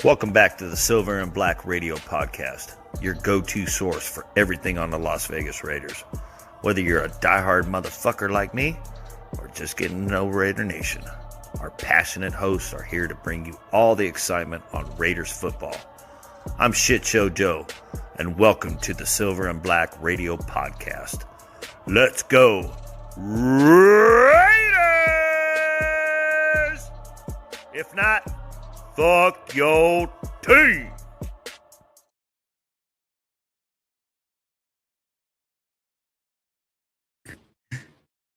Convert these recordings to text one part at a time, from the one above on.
Welcome back to the Silver and Black Radio Podcast, your go-to source for everything on the Las Vegas Raiders. Whether you're a diehard motherfucker like me, or just getting to know Raider Nation, our passionate hosts are here to bring you all the excitement on Raiders football. I'm Shit Show Joe, and welcome to the Silver and Black Radio Podcast. Let's go, Raiders! If not, fuck your team!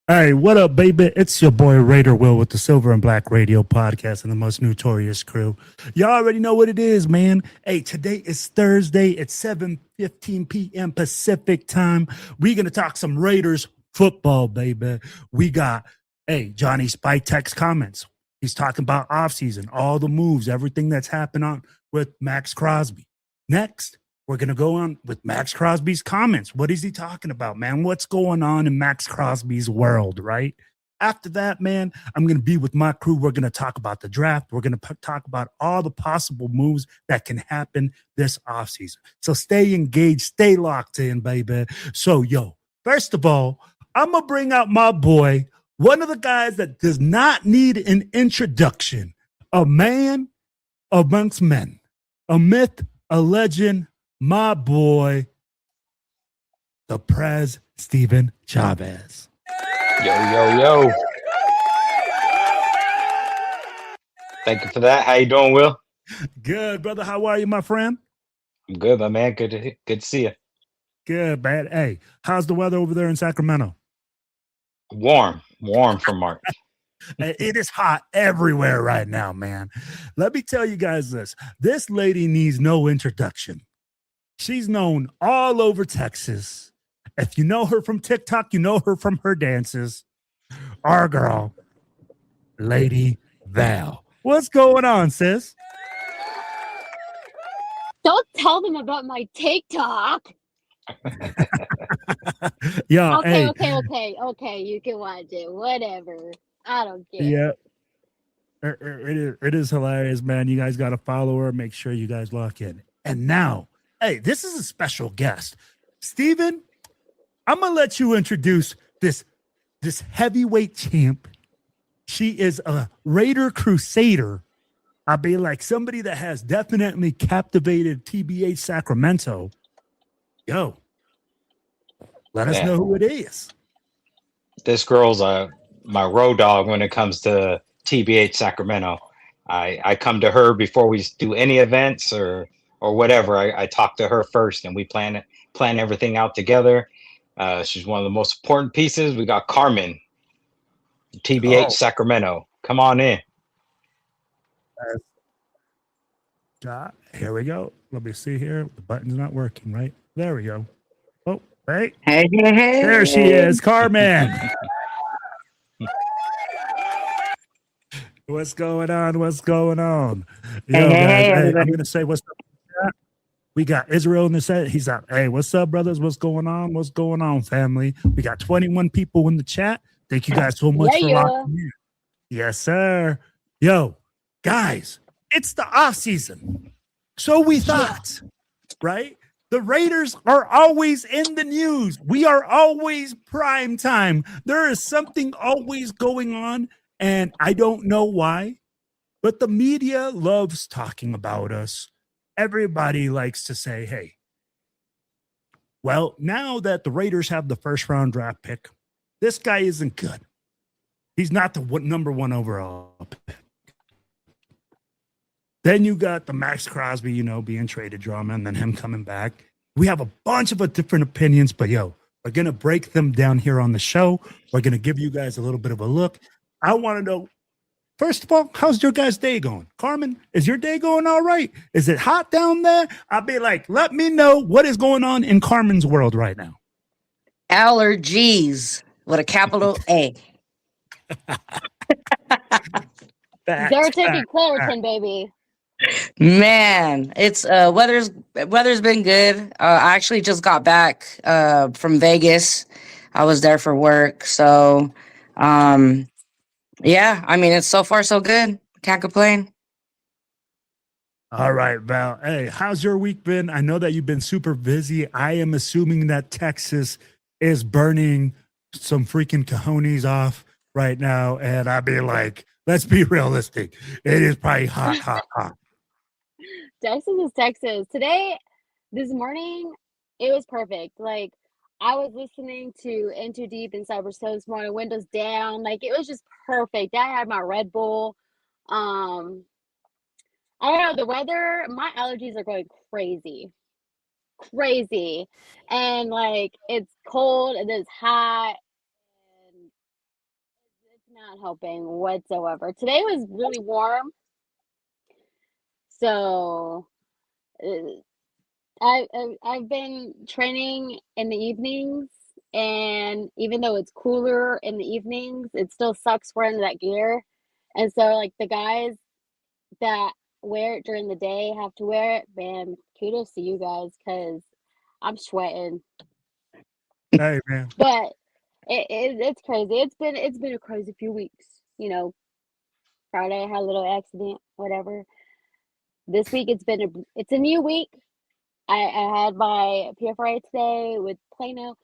Hey, what up, baby? It's your boy Raider Will with the Silver and Black Radio Podcast and the most notorious crew. Y'all already know what it is, man. Hey, today is Thursday at 7:15 p.m. Pacific time. We're going to talk some Raiders football, baby. We got, Johnny Spytek's comments. He's talking about offseason, all the moves, everything that's happened on with Maxx Crosby. Next, we're going to go on with Maxx Crosby's comments. What is he talking about, man? What's going on in Maxx Crosby's world, right? After that, man, I'm going to be with my crew. We're going to talk about the draft. We're going to talk about all the possible moves that can happen this offseason. So stay engaged, stay locked in, baby. So, first of all, I'm going to bring out my boy, one of the guys that does not need an introduction, a man amongst men, a myth, a legend, my boy, the Prez Steven Chavez. Yo. Thank you for that. How you doing, Will? Good, brother. How are you, my friend? I'm good, my man. Good to see you. Good, man. Hey, how's the weather over there in Sacramento? Warm for March. It is hot everywhere right now, man. Let me tell you guys this. This lady needs no introduction. She's known all over Texas. If you know her from TikTok, you know her from her dances. Our girl, Lady Val. What's going on, sis? Don't tell them about my TikTok. Yeah. Okay. You can watch it. Whatever. I don't care. Yeah. It is hilarious, man. You guys got to follow her. Make sure you guys lock in. And now, this is a special guest. Steven, I'm going to let you introduce this heavyweight champ. She is a Raider Crusader. I'll be like somebody that has definitely captivated TBH Sacramento. Let us know who it is. This girl's my road dog when it comes to TBH Sacramento. I come to her before we do any events or whatever. I talk to her first, and we plan everything out together. She's one of the most important pieces. We got Carmen, TBH Sacramento. Come on in. Here we go. Let me see here. The button's not working, right? There we go. Oh, hey. Hey. There she is, Carmen. What's going on? Hey, I'm going to say what's up. We got Israel in the set. He's out. Hey, what's up, brothers? What's going on, family? We got 21 people in the chat. Thank you guys so much for locking in. Yes, sir. Guys, it's the off season. So we thought, right? The Raiders are always in the news. We are always prime time. There is something always going on, and I don't know why, but the media loves talking about us. Everybody likes to say, hey, well, now that the Raiders have the first round draft pick, this guy isn't good. He's not the number one overall pick. Then you got the Maxx Crosby, being traded drama, and then him coming back. We have a bunch of different opinions, but we're going to break them down here on the show. We're going to give you guys a little bit of a look. I want to know, first of all, how's your guys' day going? Carmen, is your day going all right? Is it hot down there? I'll be like, let me know what is going on in Carmen's world right now. Allergies with a capital A. They're taking Claritin, baby. Man, it's weather's been good. I actually just got back from Vegas. I was there for work, so yeah. I mean, it's so far so good. Can't complain. All right, Val. Hey, how's your week been? I know that you've been super busy. I am assuming that Texas is burning some freaking cojones off right now. And I'd be like, let's be realistic. It is probably hot, hot, hot. Texas is Texas. Today, this morning, it was perfect. Like, I was listening to In Too Deep and Cyber So this morning, windows down. Like, it was just perfect. I had my Red Bull. Um, I don't know, the weather, my allergies are going crazy. Crazy. And like it's cold and it's hot and it's not helping whatsoever. Today was really warm. So I've been training in the evenings, and even though it's cooler in the evenings, it still sucks wearing that gear. And so like the guys that wear it during the day have to wear it, man, kudos to you guys because I'm sweating. Hey, man. But it's crazy. It's been a crazy few weeks. You know, Friday I had a little accident, whatever. This week it's a new week. I had my PFRA today with Plano.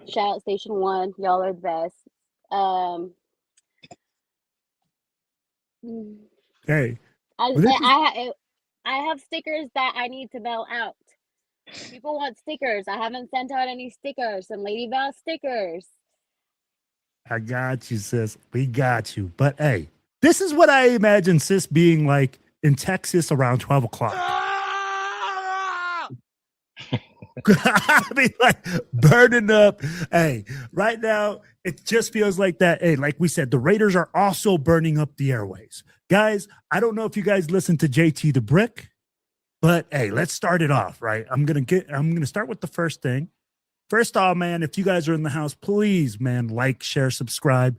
Shout out Station 1. Y'all are the best. Hey. I have stickers that I need to mail out. People want stickers. I haven't sent out any stickers. Some Lady Val stickers. I got you, sis. We got you. But hey, this is what I imagine sis being like in Texas around 12 o'clock. I mean, like burning up. Hey, right now, it just feels like that. Hey, like we said, the Raiders are also burning up the airways. Guys, I don't know if you guys listen to JT the Brick, but hey, let's start it off, right? I'm gonna start with the first thing. First off, man, if you guys are in the house, please, man, like, share, subscribe,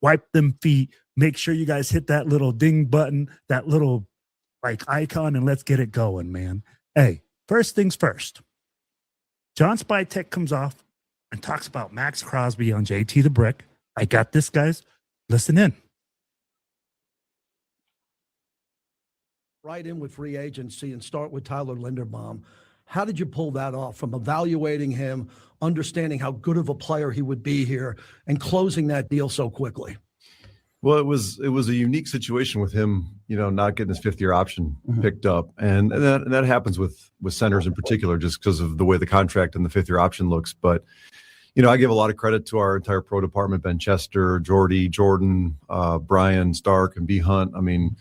wipe them feet. Make sure you guys hit that little ding button, that little like icon, and let's get it going, man. Hey, first things first. John Spytek comes off and talks about Maxx Crosby on JT the Brick. I got this, guys. Listen in. Right in with free agency and start with Tyler Linderbaum. How did you pull that off from evaluating him, understanding how good of a player he would be here, and closing that deal so quickly? Well, it was a unique situation with him, not getting his fifth-year option picked up, and that happens with centers in particular, just because of the way the contract and the fifth-year option looks. But I give a lot of credit to our entire pro department: Ben Chester, Jordy, Jordan, Brian, Stark, and B Hunt. I mean,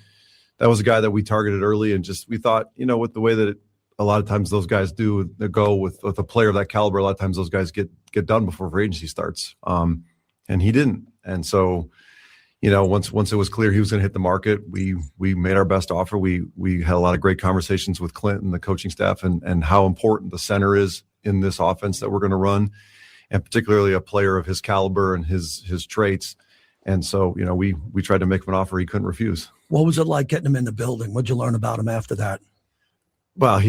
that was a guy that we targeted early, and we thought, with the way that a lot of times those guys do, they go with a player of that caliber. A lot of times those guys get done before free agency starts, and he didn't, and so. Once it was clear he was going to hit the market, we made our best offer. We had a lot of great conversations with Clint and the coaching staff and how important the center is in this offense that we're going to run, and particularly a player of his caliber and his traits. And so, we tried to make him an offer he couldn't refuse. What was it like getting him in the building? What'd you learn about him after that? Well,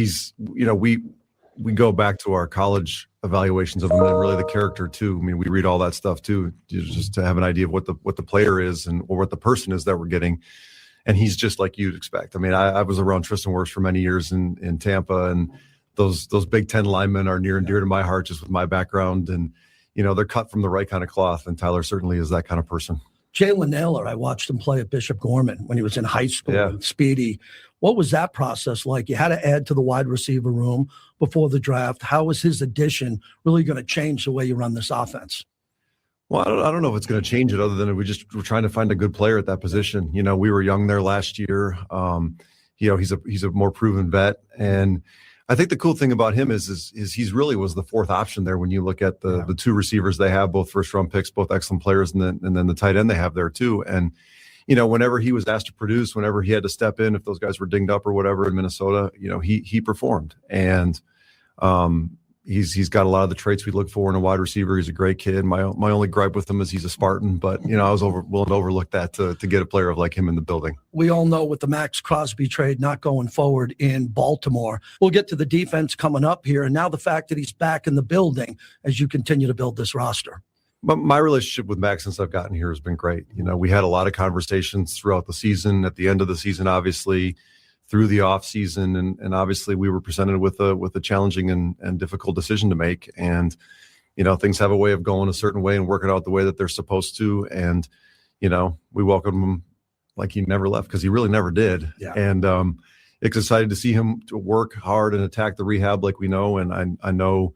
we go back to our college evaluations of him and really the character too. I mean, we read all that stuff too, just to have an idea of what the player is or what the person is that we're getting. And he's just like you'd expect. I mean, I was around Tristan Wirfs for many years in Tampa, and those Big Ten linemen are near and dear to my heart, just with my background. And, they're cut from the right kind of cloth. And Tyler certainly is that kind of person. Jalen Naylor, I watched him play at Bishop Gorman when he was in high school. Yeah. And Speedy. What was that process like? You had to add to the wide receiver room before the draft. How was his addition really going to change the way you run this offense? Well, I don't know if it's going to change it, other than we're trying to find a good player at that position. We were young there last year. He's a more proven vet, and I think the cool thing about him is he's really was the fourth option there when you look at the two receivers they have, both first round picks, both excellent players, and then the tight end they have there too. And whenever he was asked to produce, whenever he had to step in, if those guys were dinged up or whatever in Minnesota, he performed. And he's got a lot of the traits we look for in a wide receiver. He's a great kid. My only gripe with him is he's a Spartan, but I was willing to overlook that to get a player like him in the building. We all know with the Maxx Crosby trade not going forward in Baltimore. We'll get to the defense coming up here, and now the fact that he's back in the building as you continue to build this roster. But my relationship with Max since I've gotten here has been great. We had a lot of conversations throughout the season, at the end of the season, obviously, through the off season. And obviously we were presented with a challenging and difficult decision to make. And, things have a way of going a certain way and working out the way that they're supposed to. And, we welcome him like he never left, because he really never did. Yeah. And it's excited to see him to work hard and attack the rehab like we know. And I know,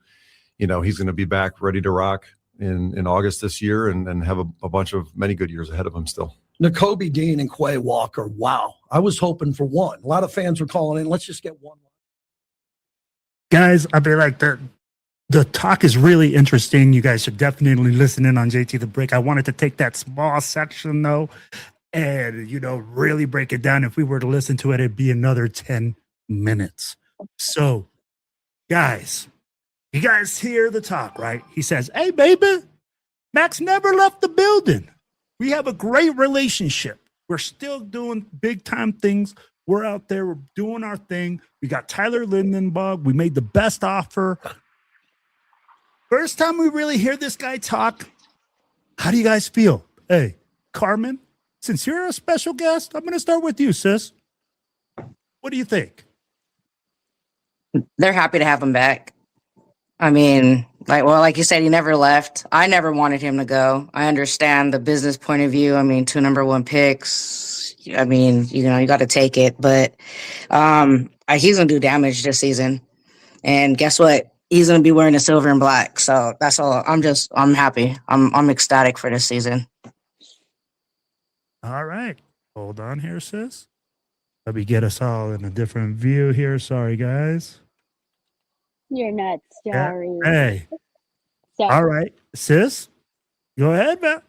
he's going to be back ready to rock in August this year and have a bunch of many good years ahead of him still. Nakobe Dean and Quay Walker. Wow. I was hoping for one. A lot of fans were calling in. Let's just get one. Guys, I feel like the talk is really interesting. You guys should definitely listen in on JT the Brick. I wanted to take that small section though and, really break it down. If we were to listen to it, it'd be another 10 minutes. So, guys, you guys hear the talk, right? He says, hey, baby, Max never left the building. We have a great relationship. We're still doing big time things. We're out there. We're doing our thing. We got Tyler Lindenbaugh. We made the best offer. First time we really hear this guy talk. How do you guys feel? Hey, Carmen, since you're a special guest, I'm going to start with you, sis. What do you think? They're happy to have him back. I mean, like you said, he never left. I never wanted him to go. I understand the business point of view. I mean, 2 number 1 picks. I mean, you got to take it. But he's going to do damage this season. And guess what? He's going to be wearing the silver and black. So that's all. I'm happy. I'm ecstatic for this season. All right. Hold on here, sis. Let me get us all in a different view here. Sorry, guys. You're nuts, sorry. Hey. So, All right. Sis, go ahead, man.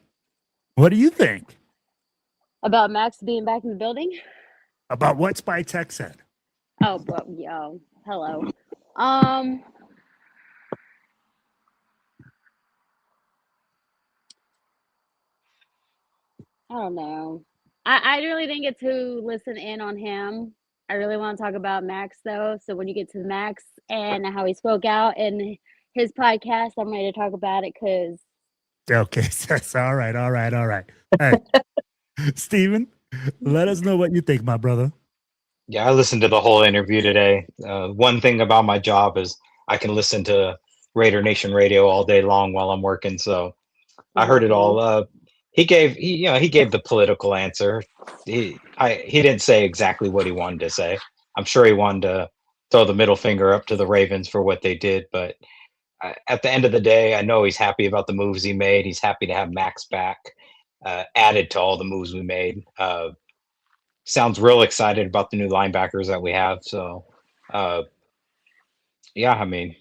What do you think about Max being back in the building? about what Spy Tech said? Oh, well, yo, hello. I don't know. I really didn't get to listen in on him. I really want to talk about Max though. So when you get to Max and how he spoke out in his podcast, I'm ready to talk about it because Okay, sis. All right. Hey, Steven, let us know what you think, my brother. Yeah, I listened to the whole interview today. One thing about my job is I can listen to Raider Nation radio all day long while I'm working. So I heard it all. He gave the political answer. He didn't say exactly what he wanted to say. I'm sure he wanted to throw the middle finger up to the Ravens for what they did. But at the end of the day, I know he's happy about the moves he made. He's happy to have Max back, added to all the moves we made. Sounds real excited about the new linebackers that we have. So, yeah, I mean,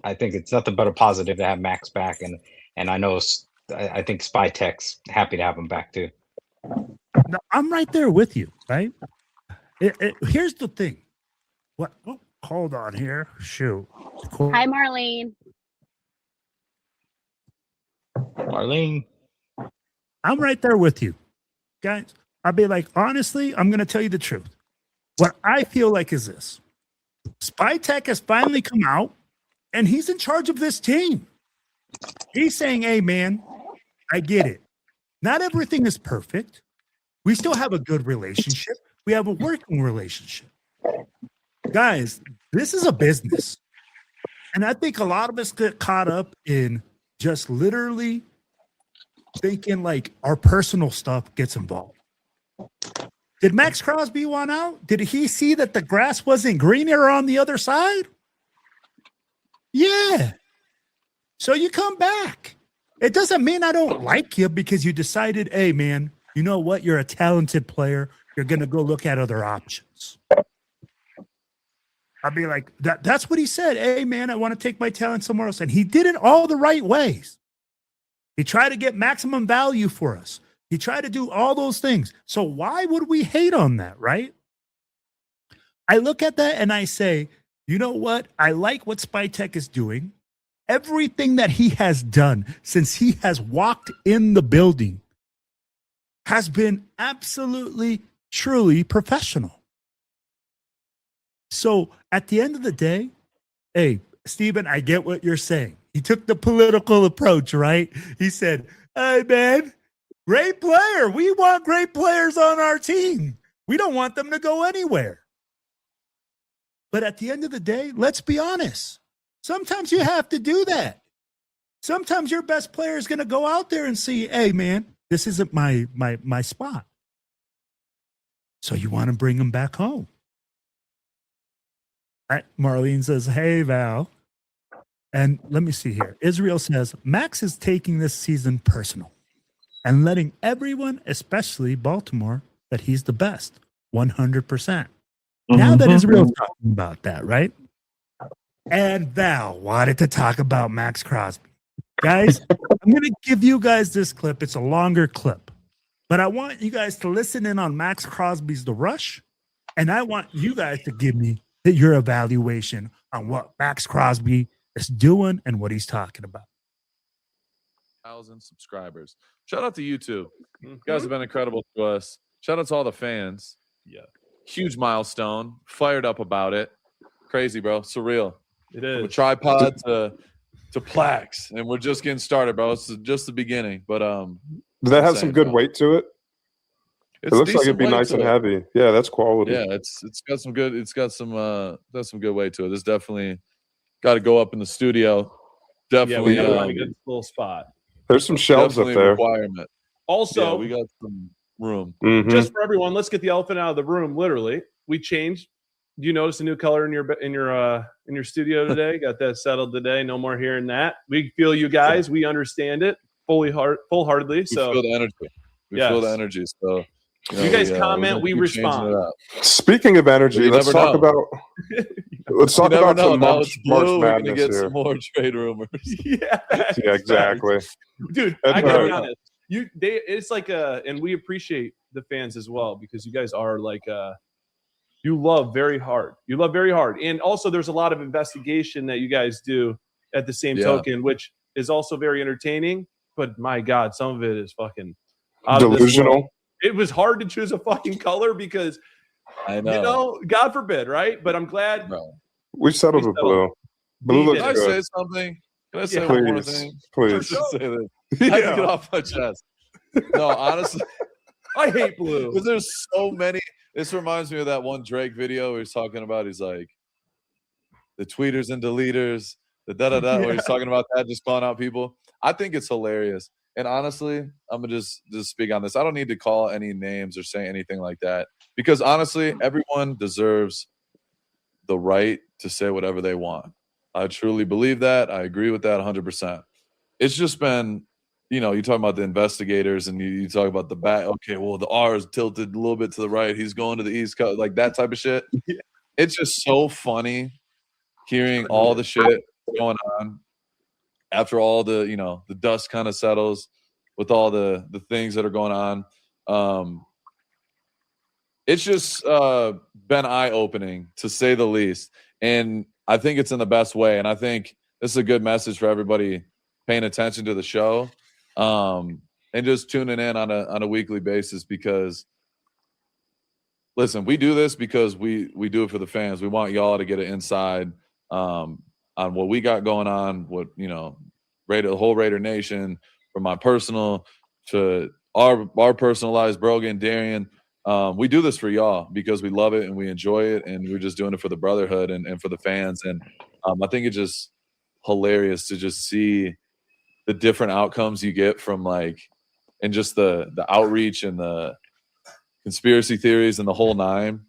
I think it's nothing but a positive to have Max back, and I know I think Spy Tech's happy to have him back too. No, I'm right there with you, right? Here's the thing. What? Oh, hold on here. Shoot. Cool. hi, Marlene. Marlene. I'm right there with you, guys. I'll be like, honestly, I'm going to tell you the truth. What I feel like is this. Spy Tech has finally come out, and he's in charge of this team. He's saying, hey, man, I get it. Not everything is perfect. We still have a good relationship. We have a working relationship. Guys, this is a business. And I think a lot of us get caught up in just literally thinking like our personal stuff gets involved. Did Maxx Crosby want out? Did he see that the grass wasn't greener on the other side? Yeah. So you come back. It doesn't mean I don't like you because you decided, hey, man, you know what? You're a talented player. You're going to go look at other options. I'll be like, that's what he said. Hey, man, I want to take my talent somewhere else. And he did it all the right ways. He tried to get maximum value for us. He tried to do all those things. So why would we hate on that, right? I look at that and I say, you know what? I like what Spy Tech is doing. Everything that he has done since he has walked in the building has been absolutely, truly professional. So at the end of the day, hey, Steven, I get what you're saying. He took the political approach, right? He said, hey, man, great player. We want great players on our team. We don't want them to go anywhere. But at the end of the day, let's be honest. Sometimes you have to do that. Sometimes your best player is going to go out there and see, hey, man, this isn't my spot. So you want to bring him back home. All right, Marlene says, hey, Val. And let me see here. Israel says, Max is taking this season personal and letting everyone, especially Baltimore, that he's the best, 100%. Now that Israel's talking about that, right? And Val wanted to talk about Maxx Crosby. Guys, I'm going to give you guys this clip. It's a longer clip. But I want you guys to listen in on Maxx Crosby's The Rush. And I want you guys to give me your evaluation on what Maxx Crosby is doing and what he's talking about. 1,000 subscribers. Shout out to YouTube. You guys have been incredible to us. Shout out to all the fans. Yeah. Huge milestone. Fired up about it. Crazy, bro. Surreal. It is. From a tripod to plaques. And we're just getting started, bro. It's just the beginning. But does that have some good weight to it? It looks like it'd be nice and heavy. Yeah, that's quality. Yeah, it's got some good. It's got some good weight to it. It's definitely got to go up in the studio. Definitely, yeah, we got a good little spot. There's some shelves up there. Requirement. Also, yeah, we got some room. Just for everyone, let's get the elephant out of the room. Literally, we changed. Do you notice a new color in your studio today? Got that settled today. No more hearing that. We feel you guys. We understand it full-heartedly. So we feel the energy. We feel the energy. So you guys comment, we respond. Speaking of energy, let's talk about some March Madness get here. Some more trade rumors. Yeah, exactly. Dude, I gotta be honest. It's like and we appreciate the fans as well because you guys are like you love very hard. You love very hard, and also there's a lot of investigation that you guys do at the same token, which is also very entertaining. But my God, some of it is fucking delusional. It was hard to choose a fucking color because, I know, God forbid, right? But I'm glad. We settled with blue. Blue looks good. Can I say something? Can I say please, one more thing? Please. Say this. I have to get off my chest. No, honestly. I hate blue. Because there's so many. This reminds me of that one Drake video where he's talking about, he's like, the tweeters and deleters, the da-da-da, where he's talking about that, just calling out people. I think it's hilarious. And honestly, I'm going to just speak on this. I don't need to call any names or say anything like that. Because honestly, everyone deserves the right to say whatever they want. I truly believe that. I agree with that 100%. It's just been, you talk about the investigators and you talk about the back. Okay, well, the R is tilted a little bit to the right. He's going to the East Coast, like that type of shit. It's just so funny hearing all the shit going on after all the, the dust kind of settles with all the things that are going on. It's just been eye-opening, to say the least. And I think it's in the best way. And I think this is a good message for everybody paying attention to the show. And just tuning in on a weekly basis because, listen, we do this because we do it for the fans. We want y'all to get an inside on what we got going on, what, the whole Raider Nation, from my personal to our personalized Brogan, Darian. We do this for y'all because we love it and we enjoy it, and we're just doing it for the brotherhood and for the fans. And I think it's just hilarious to just see the different outcomes you get from and just the outreach and the conspiracy theories and the whole nine.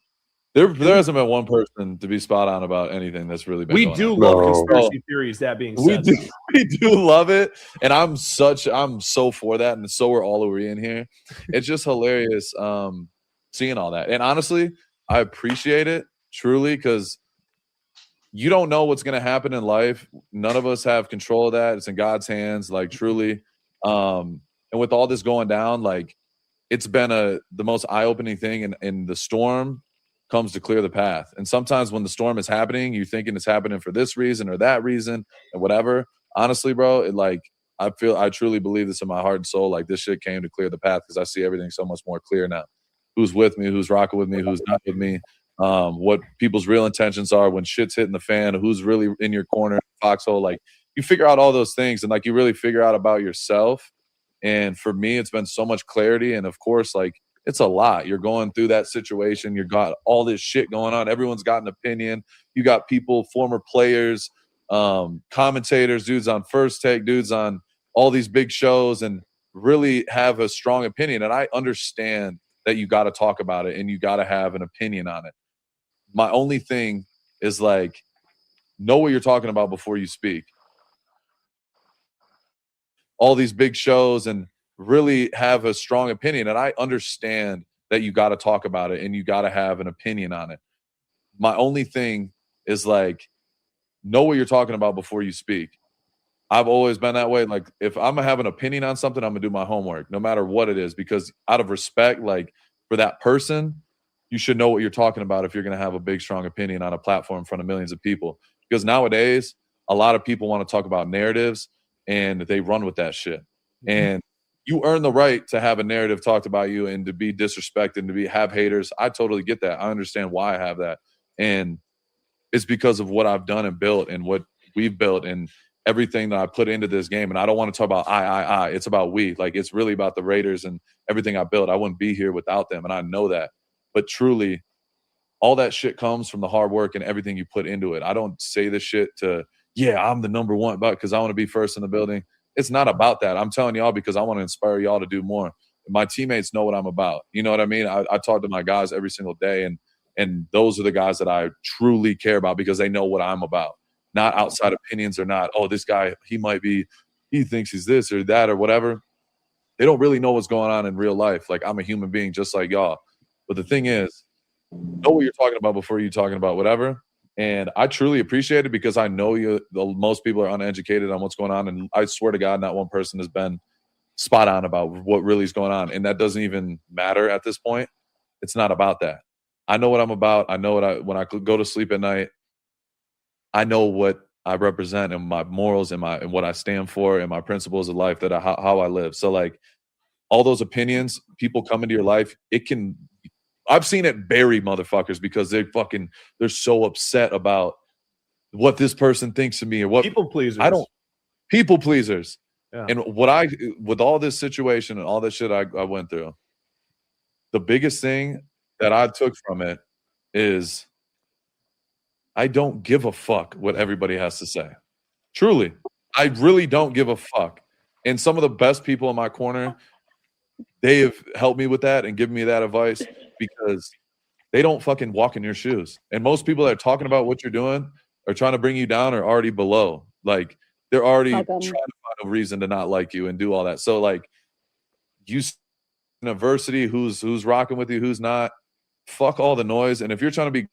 There hasn't been one person to be spot on about anything that's really been We going do on. love conspiracy theories, that being said. We do love it. And I'm so for that, and so are all over in here. It's just hilarious seeing all that. And honestly, I appreciate it truly because you don't know what's going to happen in life. None of us have control of that. It's in God's hands, truly. And with all this going down, it's been the most eye-opening thing. And the storm comes to clear the path. And sometimes when the storm is happening, you're thinking it's happening for this reason or that reason and whatever. Honestly, bro, I truly believe this in my heart and soul. This shit came to clear the path because I see everything so much more clear now. Who's with me, who's rocking with me, who's not with me, what people's real intentions are when shit's hitting the fan, who's really in your corner, foxhole. You figure out all those things and you really figure out about yourself. And for me, it's been so much clarity. And of course, it's a lot. You're going through that situation. You got all this shit going on. Everyone's got an opinion. You got people, former players, commentators, dudes on First Take, dudes on all these big shows, and really have a strong opinion. And I understand that you got to talk about it and you got to have an opinion on it. My only thing is like, know what you're talking about before you speak. All these big shows and really have a strong opinion. And I understand that you got to talk about it and you got to have an opinion on it. My only thing is like, know what you're talking about before you speak. I've always been that way. Like, if I'm gonna have an opinion on something, I'm gonna do my homework, no matter what it is, because out of respect, like for that person, you should know what you're talking about if you're gonna have a big, strong opinion on a platform in front of millions of people. Because nowadays, a lot of people want to talk about narratives and they run with that shit. Mm-hmm. And you earn the right to have a narrative talked about you and to be disrespected and to have haters. I totally get that. I understand why I have that. And it's because of what I've done and built and what we've built and everything that I put into this game. And I don't want to talk about I. It's about we. Like, it's really about the Raiders and everything I built. I wouldn't be here without them, and I know that. But truly, all that shit comes from the hard work and everything you put into it. I don't say this shit to, I'm the number one, but because I want to be first in the building. It's not about that. I'm telling y'all because I want to inspire y'all to do more. My teammates know what I'm about. You know what I mean? I talk to my guys every single day, and those are the guys that I truly care about because they know what I'm about. Not outside opinions or not, this guy, he thinks he's this or that or whatever. They don't really know what's going on in real life. Like, I'm a human being just like y'all. But the thing is, know what you're talking about before you're talking about whatever. And I truly appreciate it because I know most people are uneducated on what's going on. And I swear to God, not one person has been spot on about what really is going on. And that doesn't even matter at this point. It's not about that. I know what I'm about. I know when I go to sleep at night, I know what I represent and my morals and what I stand for and my principles of life how I live. So like all those opinions, people come into your life, I've seen it bury motherfuckers because they're so upset about what this person thinks of me or what people pleasers. People pleasers. Yeah. And with all this situation and all this shit I went through, the biggest thing that I took from it is I don't give a fuck what everybody has to say. Truly. I really don't give a fuck. And some of the best people in my corner, they have helped me with that and given me that advice because they don't fucking walk in your shoes. And most people that are talking about what you're doing or trying to bring you down are already below. Like, they're already trying to find a reason to not like you and do all that. So, like, you in adversity, who's rocking with you, who's not, fuck all the noise. And if you're trying to be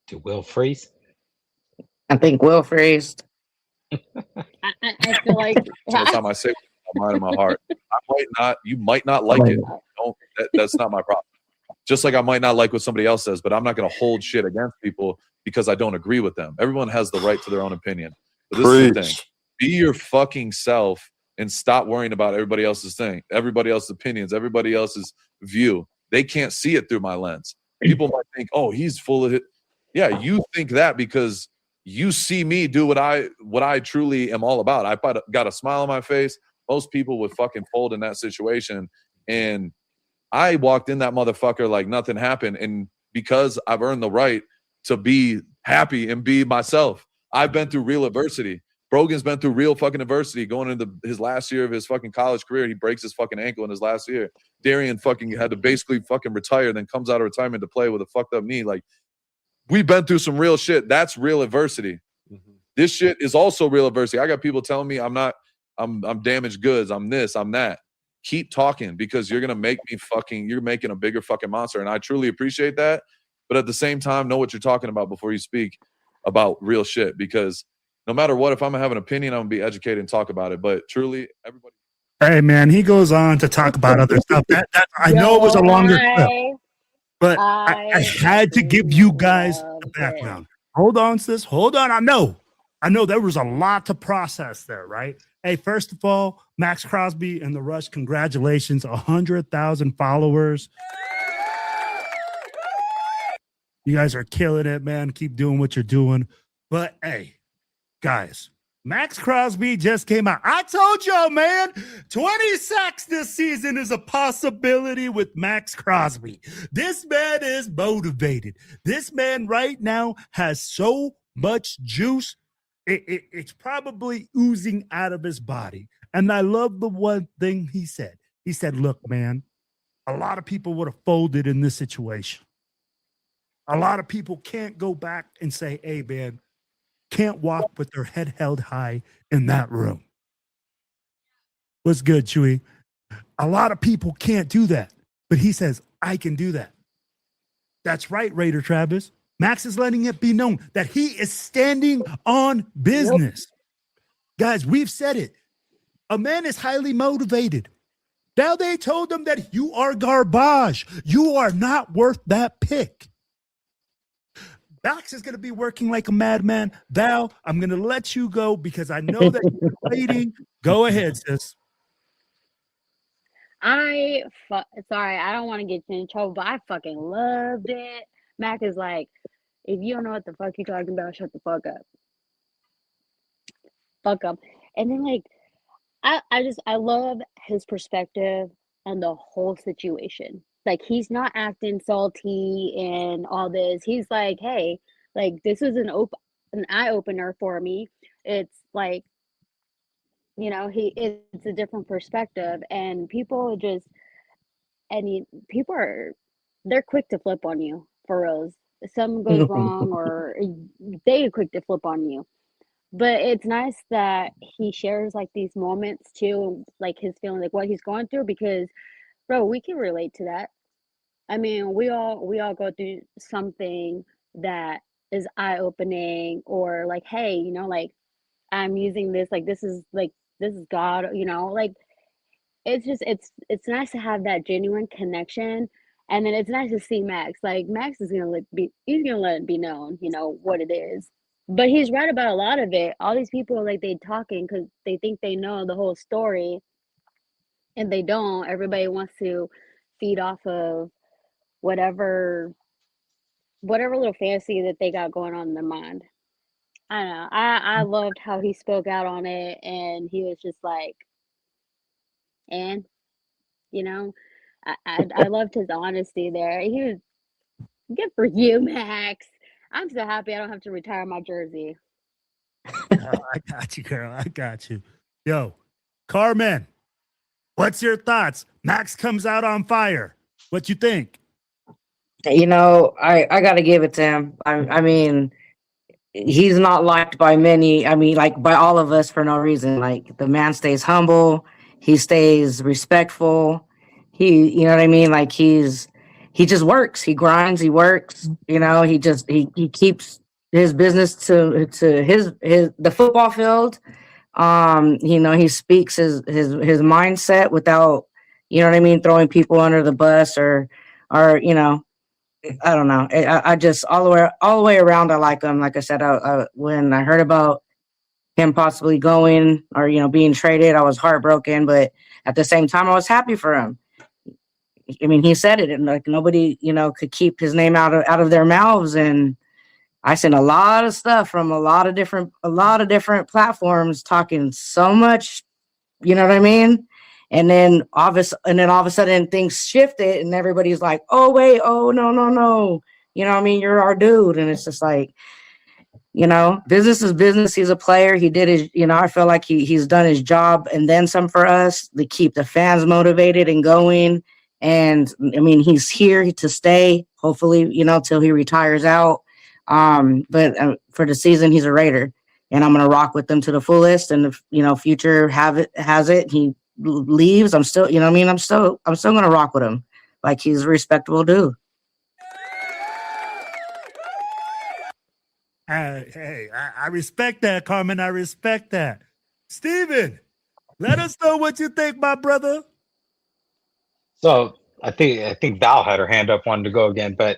to Will freeze? I think Will freezed. I feel like the time I say my mind and my heart. You might not like it. That's not my problem. Just like I might not like what somebody else says, but I'm not going to hold shit against people because I don't agree with them. Everyone has the right to their own opinion. But this is the thing. Be your fucking self and stop worrying about everybody else's thing, everybody else's opinions, everybody else's view. They can't see it through my lens. People might think, he's full of it. Yeah, you think that because you see me do what I truly am all about. I got a smile on my face. Most people would fucking fold in that situation. And I walked in that motherfucker like nothing happened. And because I've earned the right to be happy and be myself, I've been through real adversity. Brogan's been through real fucking adversity going into his last year of his fucking college career. He breaks his fucking ankle in his last year. Darian fucking had to basically fucking retire, then comes out of retirement to play with a fucked up knee. Like, we've been through some real shit. That's real adversity. Mm-hmm. This shit is also real adversity. I got people telling me I'm damaged goods. I'm this, I'm that. Keep talking because you're going to make me you're making a bigger fucking monster. And I truly appreciate that. But at the same time, know what you're talking about before you speak about real shit. Because no matter what, if I'm going to have an opinion, I'm going to be educated and talk about it. But truly, everybody. Hey, man, he goes on to talk about other stuff. I know it was a longer clip. But I had to give you guys the background. Hold on, sis. Hold on. I know there was a lot to process there, right? Hey, first of all, Maxx Crosby and the Rush, congratulations. 100,000 followers. You guys are killing it, man. Keep doing what you're doing. But hey, guys, Maxx Crosby just came out. I told y'all, man, 20 sacks this season is a possibility with Maxx Crosby. This man is motivated. This man right now has so much juice. It's probably oozing out of his body. And I love the one thing he said. He said, look, man, a lot of people would have folded in this situation. A lot of people can't go back and say, hey, man, can't walk with their head held high in that room. What's good, Chewy? A lot of people can't do that. But he says, I can do that. That's right, Raider Travis. Maxx is letting it be known that he is standing on business. Yep. Guys, we've said it. A man is highly motivated. Now they told him that you are garbage. You are not worth that pick. Maxx is going to be working like a madman. Val, I'm going to let you go because I know that you're waiting. Go ahead, sis. Sorry, I don't want to get you in trouble, but I fucking loved it. Mac is like, if you don't know what the fuck you're talking about, shut the fuck up. Fuck up. And then like, I love his perspective on the whole situation. Like, he's not acting salty and all this. He's like, hey, like, this is an eye-opener for me. It's like, you know, it's a different perspective. And people they're quick to flip on you, for reals. If something goes wrong or they're quick to flip on you. But it's nice that he shares, like, these moments, too, like, his feeling, like, what he's going through, because bro, we can relate to that. I mean, we all go through something that is eye-opening, or like, hey, you know, like, I'm using this, like, this is God, you know, like, it's just, it's nice to have that genuine connection. And then it's nice to see Maxx. Like, Maxx is gonna let it be known, you know, what it is. But he's right about a lot of it. All these people, like, they talking because they think they know the whole story. And they don't. Everybody wants to feed off of whatever little fantasy that they got going on in their mind. I don't know. I loved how he spoke out on it, and he was just like, and, you know, I loved his honesty there. He was good for you, Maxx. I'm so happy I don't have to retire my jersey. I got you, girl. I got you. Yo, Carmen. What's your thoughts? Maxx comes out on fire. What you think? You know, I got to give it to him. I mean, he's not liked by many. I mean, like, by all of us for no reason. Like, the man stays humble. He stays respectful. You know what I mean? Like, he just works. He grinds. He works. You know, he keeps his business to the football field. You know, he speaks his mindset without, you know what I mean, throwing people under the bus or you know, I don't know. I just all the way around, I like him. Like I said, when I heard about him possibly going or, you know, being traded, I was heartbroken, but at the same time, I was happy for him. I mean, he said it, and like, nobody, you know, could keep his name out of their mouths. And I seen a lot of stuff from a lot of different platforms talking so much, you know what I mean? And then all of a sudden things shifted, and everybody's like, oh wait, oh no. You know what I mean? You're our dude. And it's just like, you know, business is business. He's a player. He did his, you know, I feel like he's done his job and then some for us to keep the fans motivated and going. And I mean, he's here to stay, hopefully, you know, till he retires out. But for the season, he's a Raider, and I'm going to rock with them to the fullest. And if, you know, future has it, he leaves, I'm still, you know what I mean? I'm still going to rock with him. Like, he's a respectable dude. Hey, I respect that, Carmen. I respect that. Steven, let us know what you think, my brother. So I think Val had her hand up, wanted to go again, but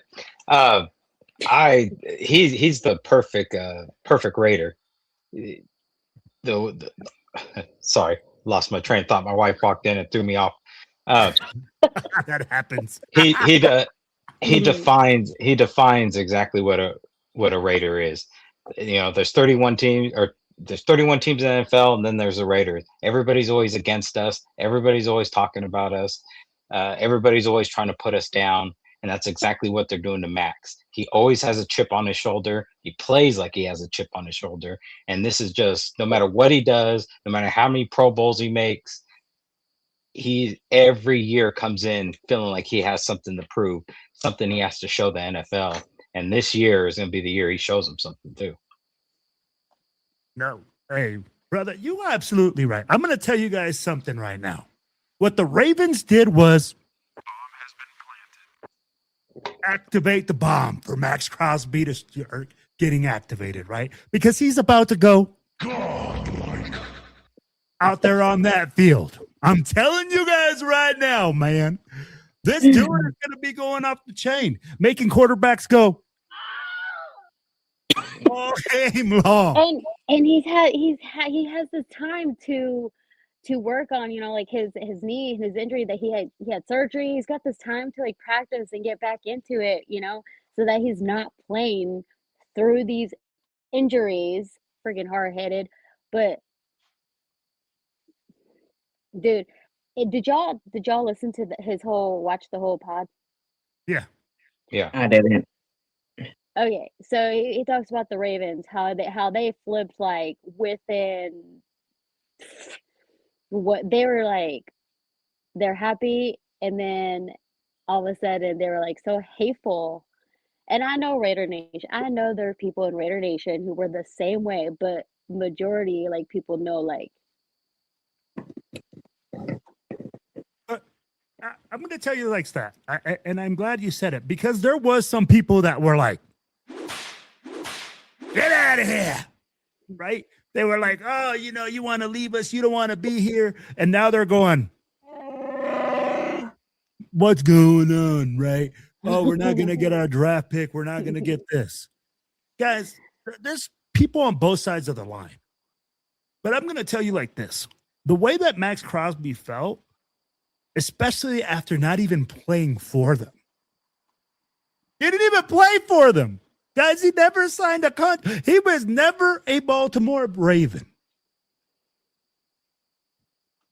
he's the perfect Raider. Sorry, lost my train of thought. My wife walked in and threw me off. That happens. He he defines exactly what a Raider is. You know, there's 31 teams in the NFL, and then there's the Raiders. Everybody's always against us. Everybody's always talking about us. Everybody's always trying to put us down, and that's exactly what they're doing to Max. He always has a chip on his shoulder. He plays like he has a chip on his shoulder, and this is just no matter what he does, no matter how many Pro Bowls he makes, he every year comes in feeling like he has something to prove, something he has to show the NFL. And this year is going to be the year he shows them something too. No. Hey, brother, you are absolutely right. I'm going to tell you guys something right now. What the Ravens did was activate the bomb for Maxx Crosby to start getting activated, right? Because he's about to go out there on that field. I'm telling you guys right now, man. This dude is going to be going off the chain, making quarterbacks go all game long. And he has this time to work on, you know, like his knee, his injury that he had surgery. He's got this time to like practice and get back into it, you know, so that he's not playing through these injuries. Freaking hard-headed, but dude. Did y'all listen to watch the whole pod? Yeah. I didn't. Okay, so he talks about the Ravens, how they flipped like within what they were like, they're happy, and then all of a sudden they were like so hateful. And I know Raider Nation, I know there are people in Raider Nation who were the same way, but majority like people know like. I'm going to tell you like that, and I'm glad you said it, because there was some people that were like, get out of here, right? They were like, oh, you know, you want to leave us, you don't want to be here, and now they're going, what's going on, right? Oh, we're not going to get our draft pick, we're not going to get this. Guys, there's people on both sides of the line, but I'm going to tell you like this. The way that Maxx Crosby felt, especially after not even playing for them. He didn't even play for them. Guys, he never signed a contract. He was never a Baltimore Raven.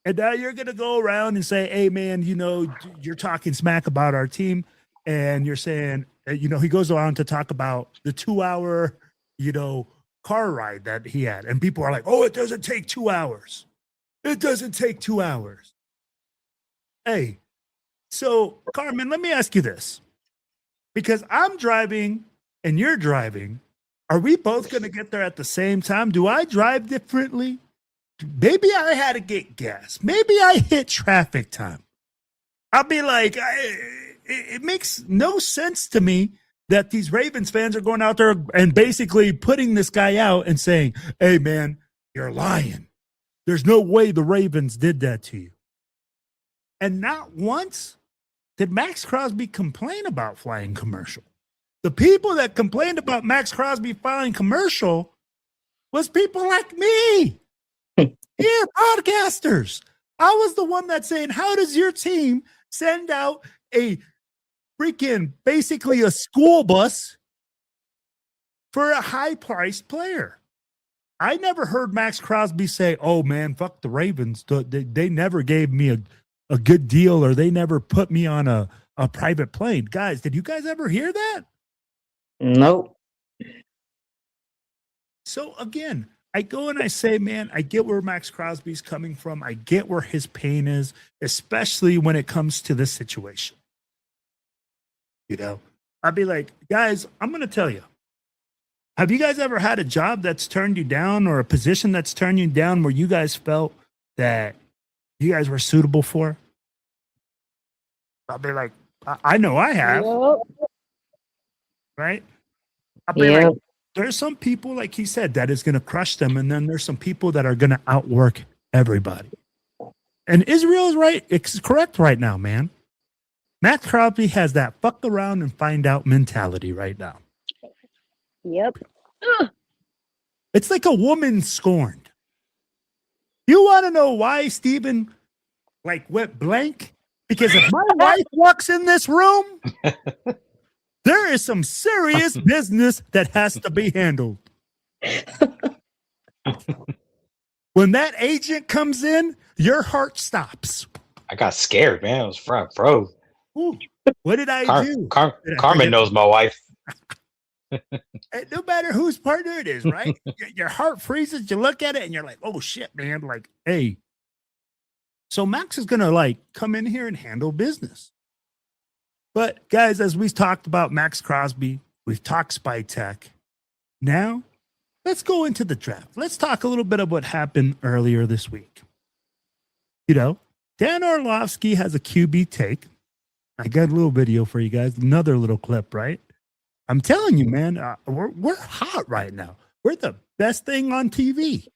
And now you're going to go around and say, hey, man, you know, you're talking smack about our team. And you're saying, you know, he goes around to talk about the 2-hour, you know, car ride that he had. And people are like, oh, it doesn't take 2 hours. It doesn't take 2 hours. Hey, so Carmen, let me ask you this, because I'm driving and you're driving. Are we both going to get there at the same time? Do I drive differently? Maybe I had to get gas. Maybe I hit traffic time. I'll be like, it makes no sense to me that these Ravens fans are going out there and basically putting this guy out and saying, hey, man, you're lying. There's no way the Ravens did that to you. And not once did Maxx Crosby complain about flying commercial. The people that complained about Maxx Crosby flying commercial was people like me. Here, podcasters. I was the one that's saying, how does your team send out a freaking, basically a school bus for a high-priced player? I never heard Maxx Crosby say, oh, man, fuck the Ravens. They never gave me a good deal, or they never put me on a private plane. Guys, did you guys ever hear that? Nope. So again, I go and I say, man, I get where Maxx Crosby's coming from. I get where his pain is, especially when it comes to this situation. You know, I'd be like, guys, I'm going to tell you, have you guys ever had a job that's turned you down, or a position that's turned you down where you guys felt that you guys were suitable for? I'll be like, I know I have. Right? I'll be like, there's some people, like he said, that is going to crush them. And then there's some people that are going to outwork everybody. And Israel is right. It's correct right now, man. Maxx Crosby has that fuck around and find out mentality right now. Yep. It's like a woman scorned. You want to know why Steven like went blank? Because if my wife walks in this room, There is some serious business that has to be handled. When that agent comes in, your heart stops. I got scared, man. I was front froze. Ooh, what did I do? Carmen knows my wife. No matter whose partner it is, right? Your heart freezes. You look at it and you're like, oh shit, man. Like, hey. So Max is going to like come in here and handle business. But guys, as we talked about Maxx Crosby, we've talked Spy Tech. Now, let's go into the draft. Let's talk a little bit of what happened earlier this week. You know, Dan Orlovsky has a QB take. I got a little video for you guys. Another little clip, right? I'm telling you, man, we're hot right now. We're the best thing on TV.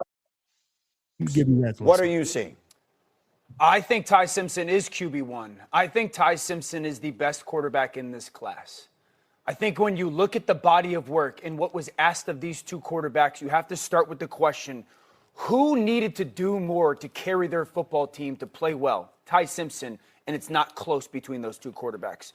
Give me that. What are you seeing? I think Ty Simpson is QB1. I think Ty Simpson is the best quarterback in this class. I think when you look at the body of work and what was asked of these two quarterbacks, you have to start with the question, who needed to do more to carry their football team to play well? Ty Simpson, and it's not close between those two quarterbacks.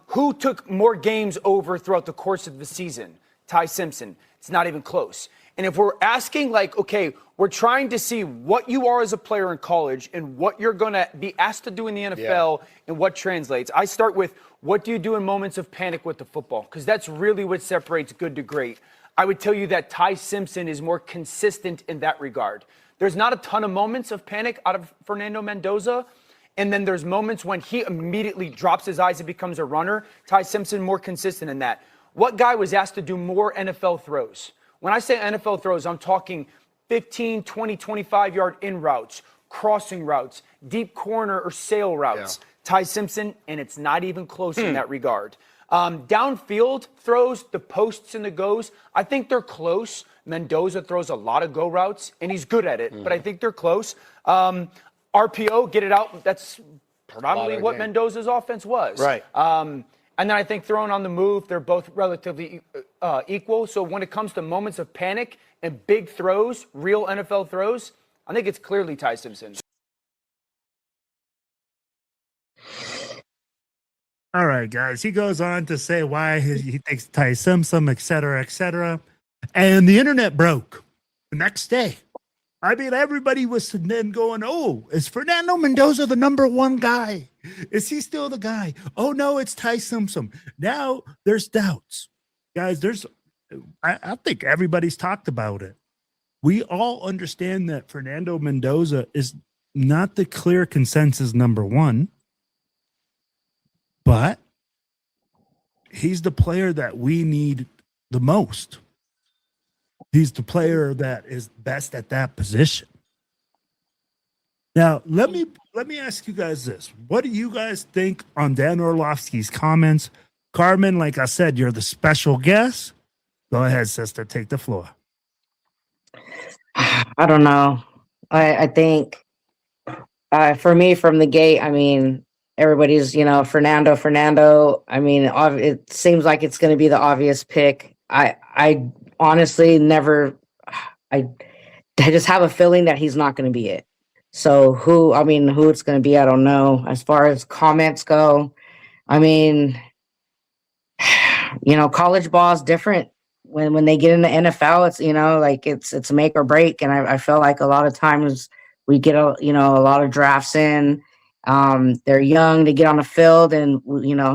Who took more games over throughout the course of the season? Ty Simpson. It's not even close. And if we're asking, like, okay, we're trying to see what you are as a player in college and what you're going to be asked to do in the NFL and what translates. I start with, what do you do in moments of panic with the football? Because that's really what separates good to great. I would tell you that Ty Simpson is more consistent in that regard. There's not a ton of moments of panic out of Fernando Mendoza. And then there's moments when he immediately drops his eyes and becomes a runner. Ty Simpson more consistent in that. What guy was asked to do more NFL throws? When I say NFL throws, I'm talking 15, 20, 25-yard in routes, crossing routes, deep corner or sail routes. Yeah. Ty Simpson, and it's not even close in that regard. Downfield throws, the posts and the goes, I think they're close. Mendoza throws a lot of go routes, and he's good at it, but I think they're close. RPO, get it out, that's predominantly what Mendoza's offense was. Right. And then I think throwing on the move, they're both relatively equal. So when it comes to moments of panic and big throws, real NFL throws, I think it's clearly Ty Simpson. All right, guys. He goes on to say why he thinks Ty Simpson, et cetera, et cetera. And the internet broke the next day. I mean, everybody was then going, oh, is Fernando Mendoza the number one guy? Is he still the guy? Oh, no, it's Ty Simpson. Now there's doubts. Guys, I think everybody's talked about it. We all understand that Fernando Mendoza is not the clear consensus number one, but he's the player that we need the most. He's the player that is best at that position. Now, let me ask you guys this. What do you guys think on Dan Orlovsky's comments? Carmen, like I said, you're the special guest. Go ahead, sister. Take the floor. I don't know. I think for me, from the gate, I mean, everybody's, Fernando. I mean, it seems like it's going to be the obvious pick. I honestly never, I just have a feeling that he's not going to be it. So who it's going to be, I don't know. As far as comments go, I mean, college ball is different. When they get in the NFL, it's it's make or break. And I feel like a lot of times we get a lot of drafts in. They're young, they get on the field and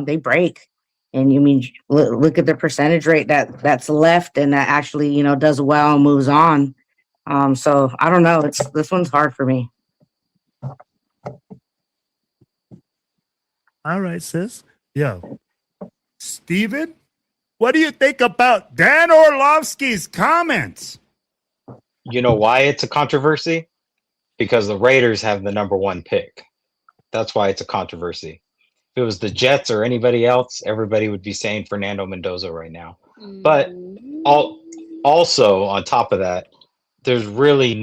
they break. And you mean look at the percentage rate that's left and that actually does well and moves on. So I don't know. This one's hard for me. All right, sis. Yo, Steven, what do you think about Dan Orlovsky's comments? You know why it's a controversy? Because the Raiders have the number one pick. That's why it's a controversy. If it was the Jets or anybody else, everybody would be saying Fernando Mendoza right now. But also on top of that, there's really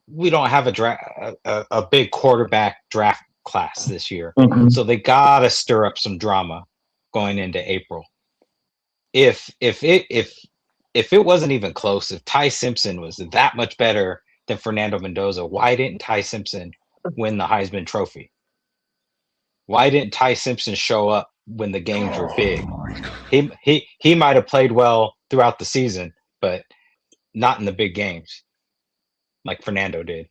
we don't have a big quarterback draft class this year. Mm-hmm. So they gotta stir up some drama going into April. If it wasn't even close, if Ty Simpson was that much better than Fernando Mendoza, why didn't Ty Simpson win the Heisman Trophy? Why didn't Ty Simpson show up when the games were big. He might have played well throughout the season, but not in the big games like Fernando did.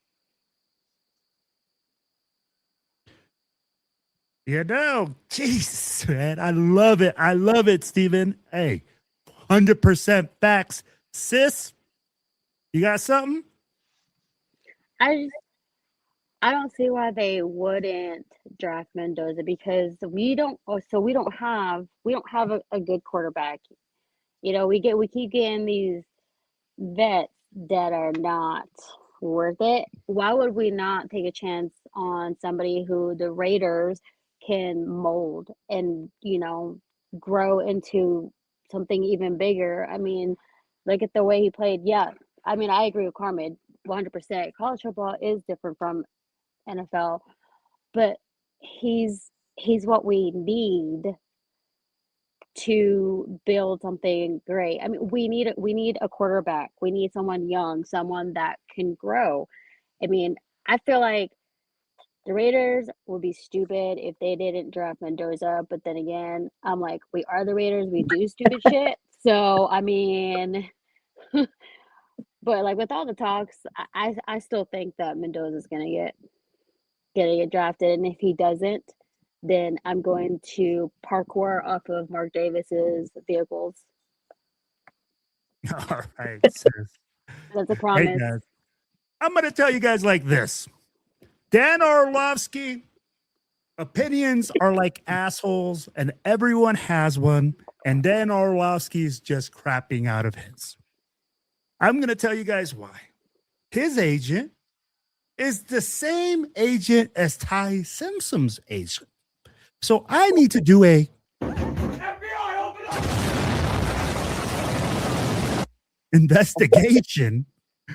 Jesus, man. I love it. I love it, Steven. Hey, 100% facts. Sis, you got something? I don't see why they wouldn't draft Mendoza because we don't have a good quarterback. We keep getting these vets that are not worth it. Why would we not take a chance on somebody who the Raiders can mold and, grow into something even bigger? I mean, look at the way he played. Yeah. I mean, I agree with Carmen 100%. College football is different from NFL, but he's what we need to build something great. I mean, we need a quarterback. We need someone young, someone that can grow. I mean, I feel like the Raiders would be stupid if they didn't draft Mendoza, but then again, I'm like, we are the Raiders, we do stupid shit. So, I mean, but like with all the talks, I still think that Mendoza's gonna get drafted, and if he doesn't, then I'm going to parkour off of Mark Davis's vehicles. All right, sis. That's a promise. Hey, guys. I'm going to tell you guys like this. Dan Orlovsky, opinions are like assholes, and everyone has one, and Dan Orlovsky is just crapping out of his. I'm going to tell you guys why. His agent is the same agent as Ty Simpson's agent. So I need to do a FBI, open up! Investigation.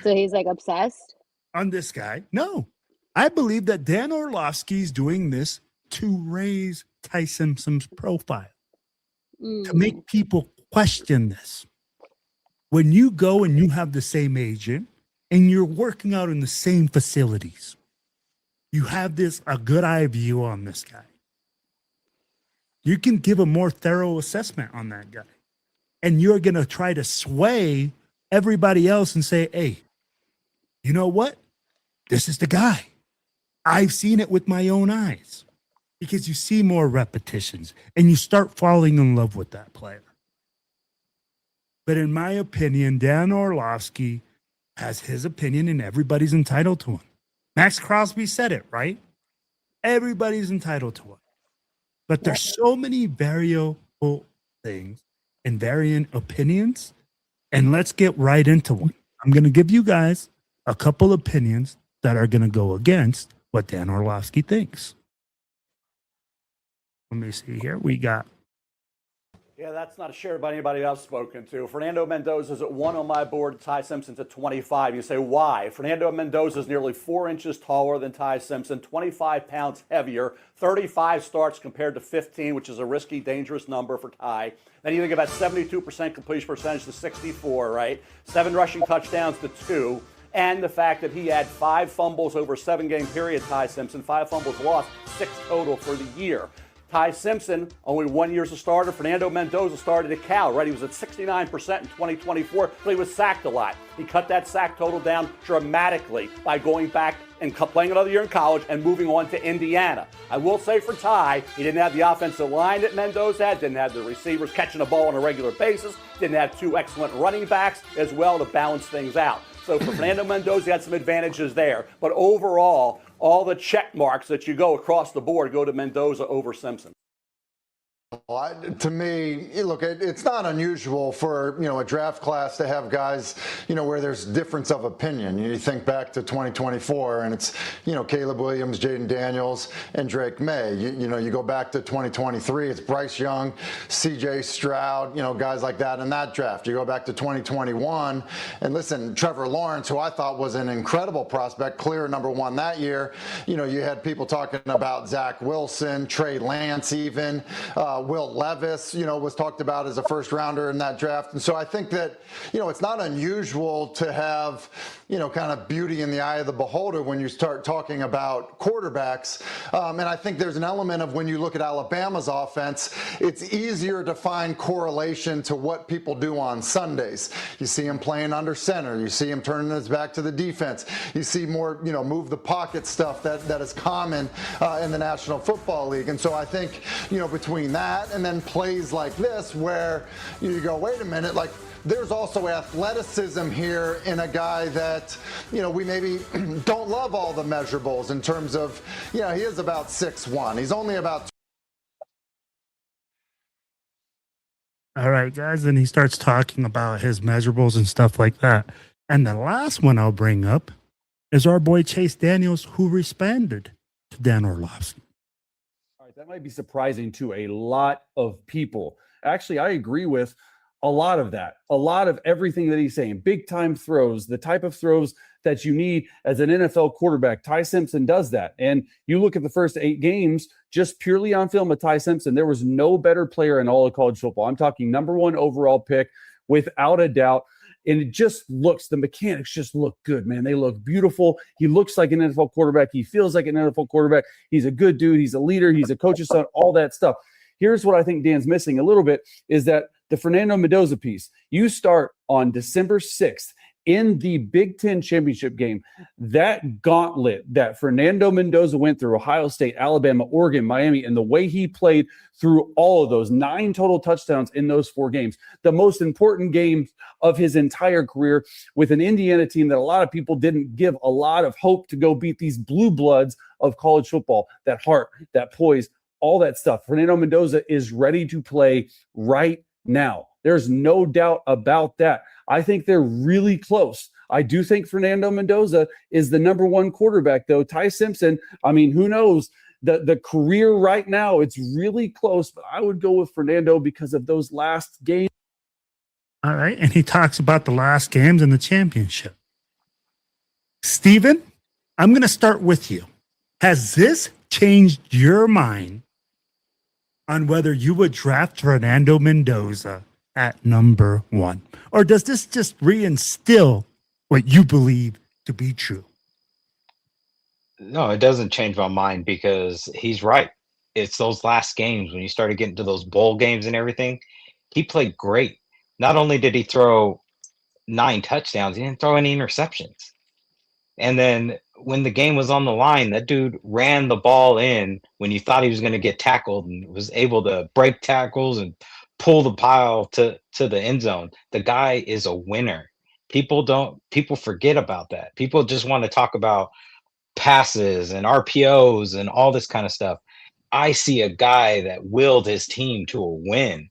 So he's like obsessed on this guy. No, I believe that Dan Orlovsky is doing this to raise Ty Simpson's profile, to make people question this. When you go and you have the same agent and you're working out in the same facilities, you have a good eye view on this guy. You can give a more thorough assessment on that guy. And you're going to try to sway everybody else and say, hey, you know what? This is the guy. I've seen it with my own eyes. Because you see more repetitions and you start falling in love with that player. But in my opinion, Dan Orlovsky has his opinion and everybody's entitled to one. Maxx Crosby said it, right? Everybody's entitled to one. But there's so many variable things and variant opinions. And let's get right into one. I'm going to give you guys a couple opinions that are going to go against what Dan Orlovsky thinks. Let me see here. We got. Yeah, that's not shared by anybody I've spoken to. Fernando Mendoza is at 1 on my board. Ty Simpson's at 25. You say, why? Fernando Mendoza is nearly 4 inches taller than Ty Simpson, 25 pounds heavier, 35 starts compared to 15, which is a risky, dangerous number for Ty. Then you think about 72% completion percentage to 64, right? 7 rushing touchdowns to 2. And the fact that he had 5 fumbles over a 7-game period, Ty Simpson, 5 fumbles lost, 6 total for the year. Ty Simpson, only 1 year as a starter. Fernando Mendoza started at Cal, right? He was at 69% in 2024, but he was sacked a lot. He cut that sack total down dramatically by going back and playing another year in college and moving on to Indiana. I will say for Ty, he didn't have the offensive line that Mendoza had, didn't have the receivers catching the ball on a regular basis, didn't have 2 excellent running backs as well to balance things out. So for Fernando Mendoza, he had some advantages there. But overall, all the check marks that you go across the board go to Mendoza over Simpson. To me, look, it's not unusual for, a draft class to have guys, where there's difference of opinion. You think back to 2024 and it's, Caleb Williams, Jaden Daniels, and Drake May. You go back to 2023, it's Bryce Young, CJ Stroud, guys like that in that draft. You go back to 2021 and listen, Trevor Lawrence, who I thought was an incredible prospect, clear #1 that year. You had people talking about Zach Wilson, Trey Lance even, Will Levis, was talked about as a first rounder in that draft. And so I think that, it's not unusual to have, kind of beauty in the eye of the beholder when you start talking about quarterbacks. And I think there's an element of when you look at Alabama's offense, it's easier to find correlation to what people do on Sundays. You see him playing under center. You see him turning his back to the defense. You see more, move the pocket stuff that is common in the National Football League. And so I think, between that and then plays like this where you go, wait a minute, like there's also athleticism here in a guy that, we maybe don't love all the measurables in terms of, he is about 6'1". He's only about. All right, guys. And he starts talking about his measurables and stuff like that. And the last one I'll bring up is our boy Chase Daniels, who responded to Dan Orlovsky. All right, that might be surprising to a lot of people. Actually, I agree with a lot of that, a lot of everything that he's saying. Big time throws, the type of throws that you need as an NFL quarterback. Ty Simpson does that. And you look at the first 8 games, just purely on film with Ty Simpson, there was no better player in all of college football. I'm talking number 1 overall pick, without a doubt. And it just looks, the mechanics just look good, man. They look beautiful. He looks like an NFL quarterback. He feels like an NFL quarterback. He's a good dude. He's a leader. He's a coach's son, all that stuff. Here's what I think Dan's missing a little bit is that the Fernando Mendoza piece. You start on December 6th in the Big Ten championship game. That gauntlet that Fernando Mendoza went through, Ohio State, Alabama, Oregon, Miami, and the way he played through all of those 9 total touchdowns in those 4 games, the most important games of his entire career with an Indiana team that a lot of people didn't give a lot of hope to go beat these blue bloods of college football, that heart, that poise, all that stuff. Fernando Mendoza is ready to play right now. There's no doubt about that. I think they're really close. I do think Fernando Mendoza is the number 1 quarterback, though. Ty Simpson, I mean, who knows? The career right now, it's really close, but I would go with Fernando because of those last games. All right. And he talks about the last games in the championship. Steven, I'm going to start with you. Has this changed your mind on whether you would draft Fernando Mendoza at number 1? Or does this just reinstill what you believe to be true? No, it doesn't change my mind because he's right. It's those last games when you started getting to those bowl games and everything. He played great. Not only did he throw 9 touchdowns, he didn't throw any interceptions. And then when the game was on the line, that dude ran the ball in when you thought he was going to get tackled and was able to break tackles and pull the pile to the end zone. The guy is a winner. People forget about that. People just want to talk about passes and RPOs and all this kind of stuff. I see a guy that willed his team to a win.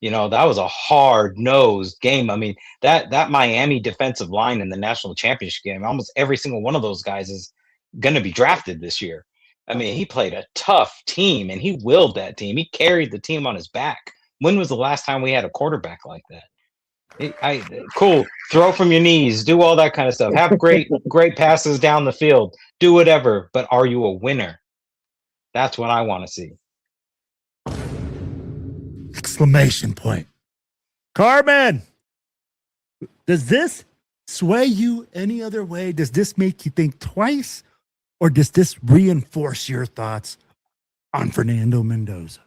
That was a hard-nosed game. I mean, that Miami defensive line in the national championship game, almost every single one of those guys is going to be drafted this year. I mean, he played a tough team, and he willed that team. He carried the team on his back. When was the last time we had a quarterback like that? Cool. Throw from your knees. Do all that kind of stuff. Have great passes down the field. Do whatever. But are you a winner? That's what I want to see. Exclamation point. Carmen, does this sway you any other way? Does this make you think twice? Or does this reinforce your thoughts on Fernando Mendoza?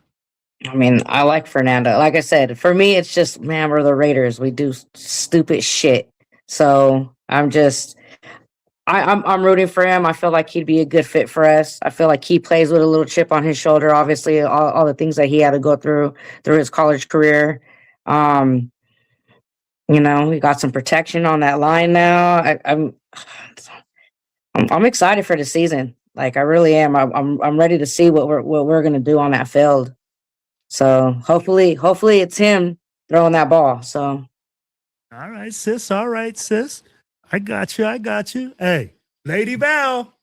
I mean, I like Fernando. Like I said, for me, it's just, man, we're the Raiders. We do stupid shit. So I'm rooting for him. I feel like he'd be a good fit for us. I feel like he plays with a little chip on his shoulder. Obviously, all the things that he had to go through his college career. We got some protection on that line now. I'm excited for the season. Like I really am. I'm ready to see what we're gonna do on that field. So hopefully it's him throwing that ball. So all right, sis. I got you. Hey, Lady Val,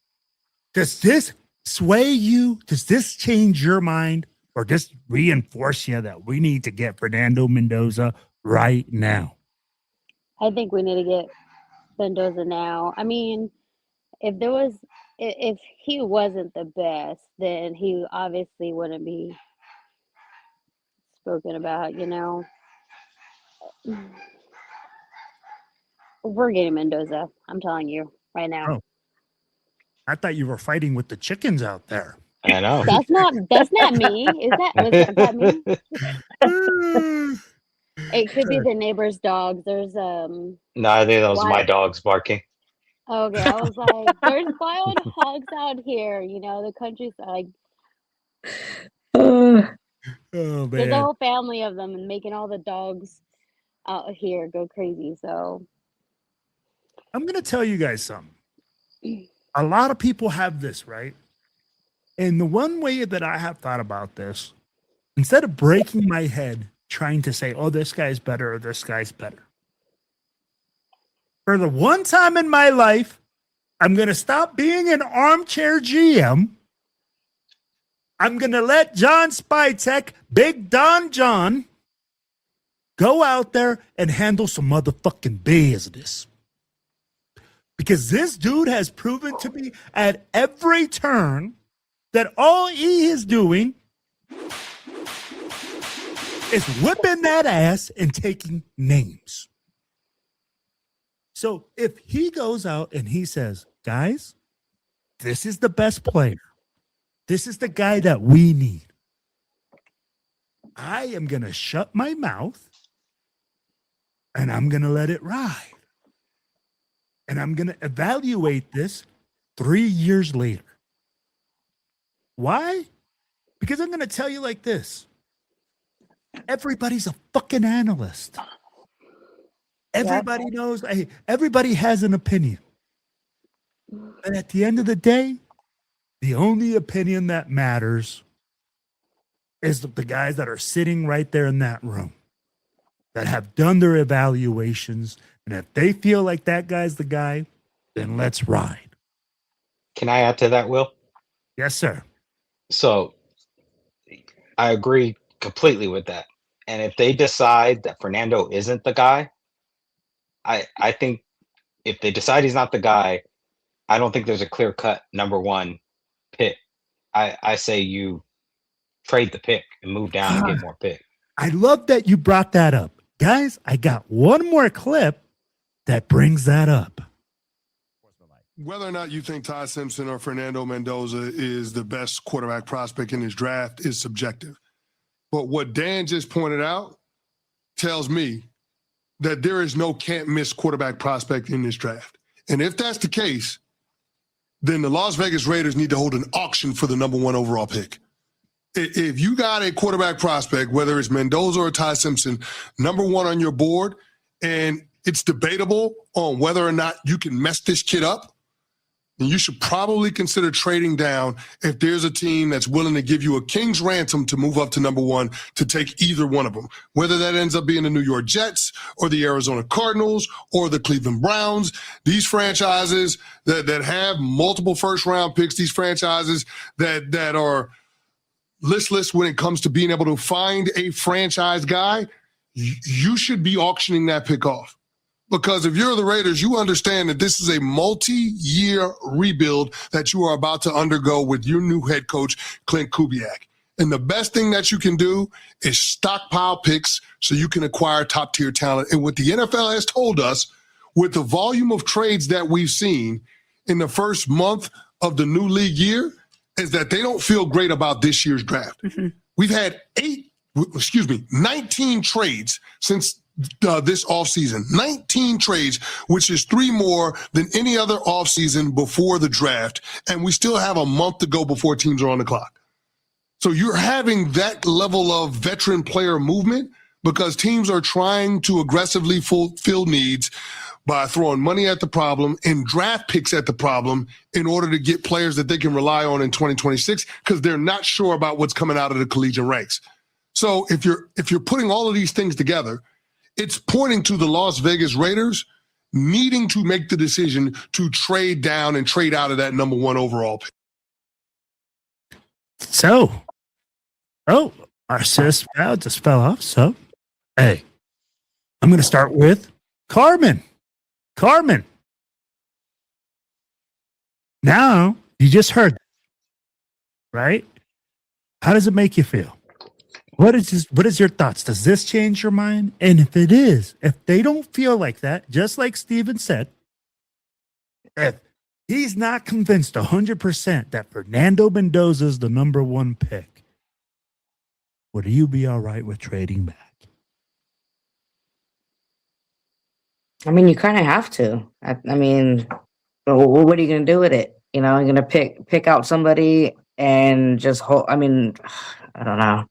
does this sway you? Does this change your mind? Or just reinforce you that we need to get Fernando Mendoza right now? I think we need to get Mendoza now. I mean, if he wasn't the best, then he obviously wouldn't be spoken about, we're getting Mendoza. I'm telling you right now. Oh, I thought you were fighting with the chickens out there. I know. That's not me. Was that me? It could be the neighbor's dogs. There's No, I think that was my dogs barking. Okay, I was like, there's wild hogs out here, the countryside. Oh There's a man. whole family of them and making all the dogs out here go crazy. So I'm going to tell you guys something. A lot of people have this, right? And the one way that I have thought about this, instead of breaking my head trying to say, oh, this guy's better or this guy's better, for the one time in my life, I'm going to stop being an armchair GM. I'm going to let John Spytek, Big Don John, go out there and handle some motherfucking business. Because this dude has proven to me at every turn that all he is doing is whipping that ass and taking names. So if he goes out and he says, guys, this is the best player. This is the guy that we need. I am going to shut my mouth and I'm going to let it ride. And I'm going to evaluate this 3 years later. Why? Because I'm going to tell you like this. Everybody's a fucking analyst. Everybody knows. Hey, everybody has an opinion. And at the end of the day, the only opinion that matters is the guys that are sitting right there in that room that have done their evaluations. And if they feel like that guy's the guy, then let's ride. Can I add to that, Will? Yes, sir. So I agree completely with that. And if they decide that Fernando isn't the guy, I think if they decide he's not the guy, I don't think there's a clear-cut number one pick. I say you trade the pick and move down and get more pick. I love that you brought that up. Guys, I got one more clip that brings that up. Whether or not you think Ty Simpson or Fernando Mendoza is the best quarterback prospect in his draft is subjective. But what Dan just pointed out tells me that there is no can't-miss quarterback prospect in this draft. And if that's the case, then the Las Vegas Raiders need to hold an auction for the number one overall pick. If you got a quarterback prospect, whether it's Mendoza or Ty Simpson, number one on your board, and it's debatable on whether or not you can mess this kid up, then you should probably consider trading down if there's a team that's willing to give you a king's ransom to move up to number one to take either one of them, whether that ends up being the New York Jets or the Arizona Cardinals or the Cleveland Browns. These franchises that have multiple first-round picks, these franchises that are listless when it comes to being able to find a franchise guy, you should be auctioning that pick off. Because if you're the Raiders, you understand that this is a multi-year rebuild that you are about to undergo with your new head coach, Clint Kubiak. And the best thing that you can do is stockpile picks so you can acquire top-tier talent. And what the NFL has told us, with the volume of trades that we've seen in the first month of the new league year, is that they don't feel great about this year's draft. Mm-hmm. We've had 19 trades since this offseason. 19 trades, which is 3 more than any other offseason before the draft. And we still have a month to go before teams are on the clock. So you're having that level of veteran player movement because teams are trying to aggressively fulfill needs by throwing money at the problem and draft picks at the problem in order to get players that they can rely on in 2026 because they're not sure about what's coming out of the collegiate ranks. So if you're putting all of these things together, it's pointing to the Las Vegas Raiders needing to make the decision to trade down and trade out of that number one overall pick. So, our sis just fell off. So, hey, I'm going to start with Carmen. Now, you just heard, right? How does it make you feel? What is your thoughts? Does this change your mind? And if it is, if they don't feel like that, just like Steven said, if he's not convinced 100% that Fernando Mendoza is the number one pick, would you be all right with trading back? I mean, you kind of have to. I mean, what are you going to do with it? You know, you're going to pick out somebody and just hold. I mean, I don't know.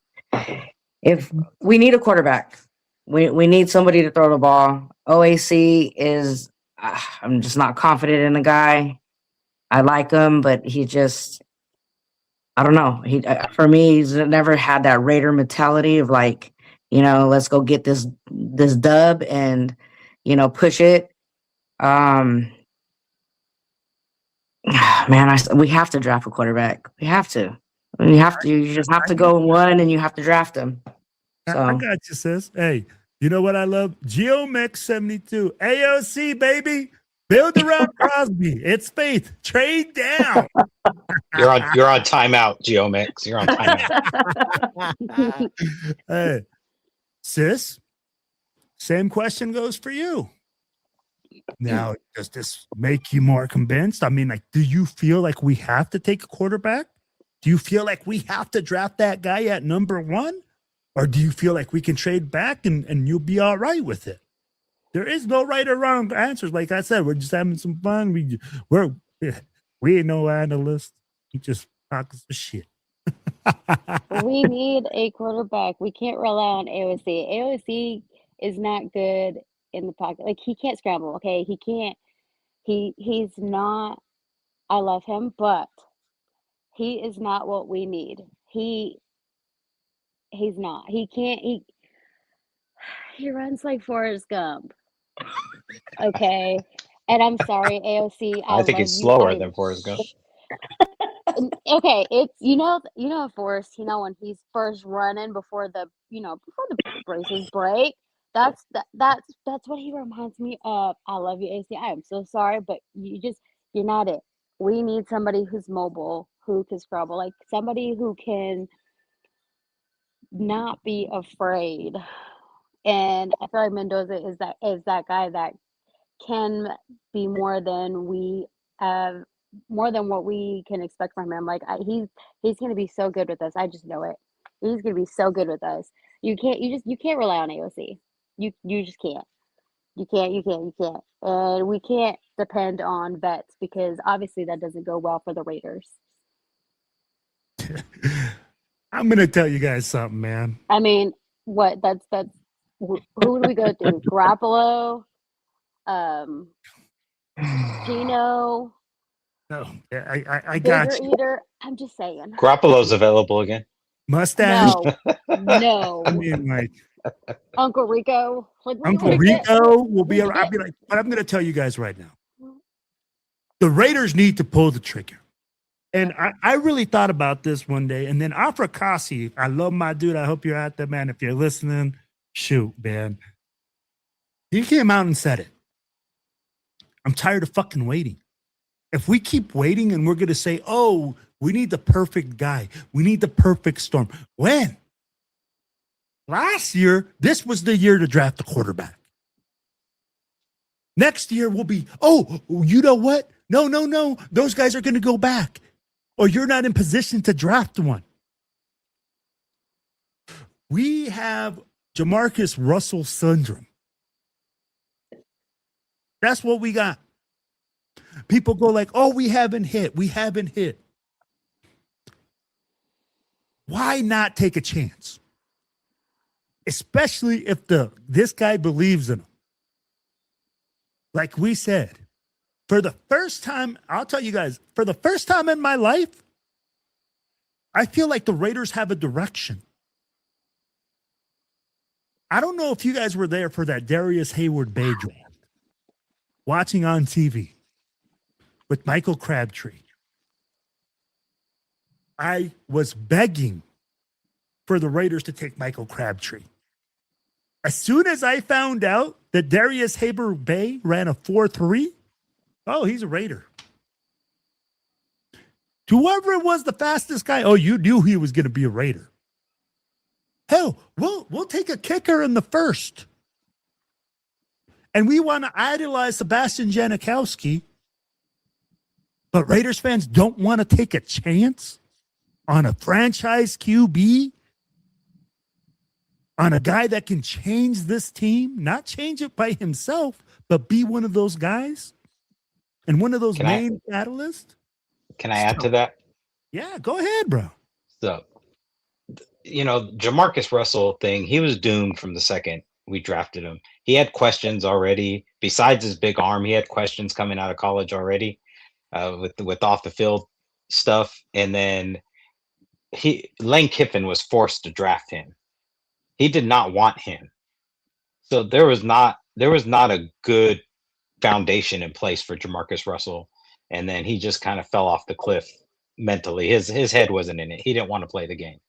If we need a quarterback, we need somebody to throw the ball. OAC is, I'm just not confident in the guy. I like him, but he just, I don't know. For me, he's never had that Raider mentality of like, you know, let's go get this dub and, you know, push it. Man, we have to draft a quarterback. We have to. You just have to go one, and you have to draft him. So. I got you, sis. Hey, you know what I love? GeoMix72. AOC, baby. Build around Crosby. It's faith. Trade down. You're on timeout, GeoMix. You're on timeout. Hey, sis, same question goes for you. Now, does this make you more convinced? I mean, like, do you feel like we have to take a quarterback? Do you feel like we have to draft that guy at number 1? Or do you feel like we can trade back and you'll be all right with it? There is no right or wrong answers. Like I said, we're just having some fun. We ain't no analysts. We just talking some shit. We need a quarterback. We can't rely on AOC. AOC is not good in the pocket. Like, he can't scramble, okay? He can't. He's not. I love him, but he is not what we need. He's not. He can't. He runs like Forrest Gump. Okay, and I'm sorry, AOC. I think he's slower than Forrest Gump. Okay, it's you know Forrest. You know when he's first running before the braces break. That's what he reminds me of. I love you, AOC. I am so sorry, but you're not it. We need somebody who's mobile, who can scrabble, like somebody who can not be afraid. And I feel like Mendoza is that guy that can be more than what we can expect from him. Like he's going to be so good with us. I just know it. He's going to be so good with us. You can't rely on AOC. You just can't. You can't. And we can't depend on vets because obviously that doesn't go well for the Raiders. I'm going to tell you guys something, man. I mean, what? That's who do we go through? Garoppolo, Gino. No, I got you. Eater. I'm just saying. Garoppolo's available again. Mustache? No. I mean, like Uncle Rico. Uncle Rico will be. I'll be like, but I'm going to tell you guys right now. The Raiders need to pull the trigger. And I really thought about this one day. And then Afra Kasi, I love my dude. I hope you're out there, man. If you're listening, shoot, man. He came out and said it. I'm tired of fucking waiting. If we keep waiting and we're going to say, oh, we need the perfect guy. We need the perfect storm. When? Last year, this was the year to draft a quarterback. Next year will be, oh, you know what? No. Those guys are going to go back. Or you're not in position to draft one. We have Jamarcus Russell syndrome. That's what we got. People go like, oh, we haven't hit. Why not take a chance? Especially if this guy believes in him. Like we said, for the first time, I'll tell you guys, for the first time in my life, I feel like the Raiders have a direction. I don't know if you guys were there for that Darius Hayward Bay draft, watching on TV with Michael Crabtree. I was begging for the Raiders to take Michael Crabtree. As soon as I found out that Darius Hayward Bay ran a 4.3, oh, he's a Raider. Whoever was the fastest guy, oh, you knew he was going to be a Raider. Hell, we'll take a kicker in the first. And we want to idolize Sebastian Janikowski. But Raiders fans don't want to take a chance on a franchise QB, on a guy that can change this team, not change it by himself, but be one of those guys and one of those main catalysts. Can I add to that? Yeah, go ahead, bro. So, Jamarcus Russell thing, he was doomed from the second we drafted him. He had questions already. Besides his big arm, he had questions coming out of college already with off the field stuff. And then Lane Kiffin was forced to draft him. He did not want him. So there was not a good foundation in place for Jamarcus Russell. And then he just kind of fell off the cliff mentally. His head wasn't in it. He didn't want to play the game.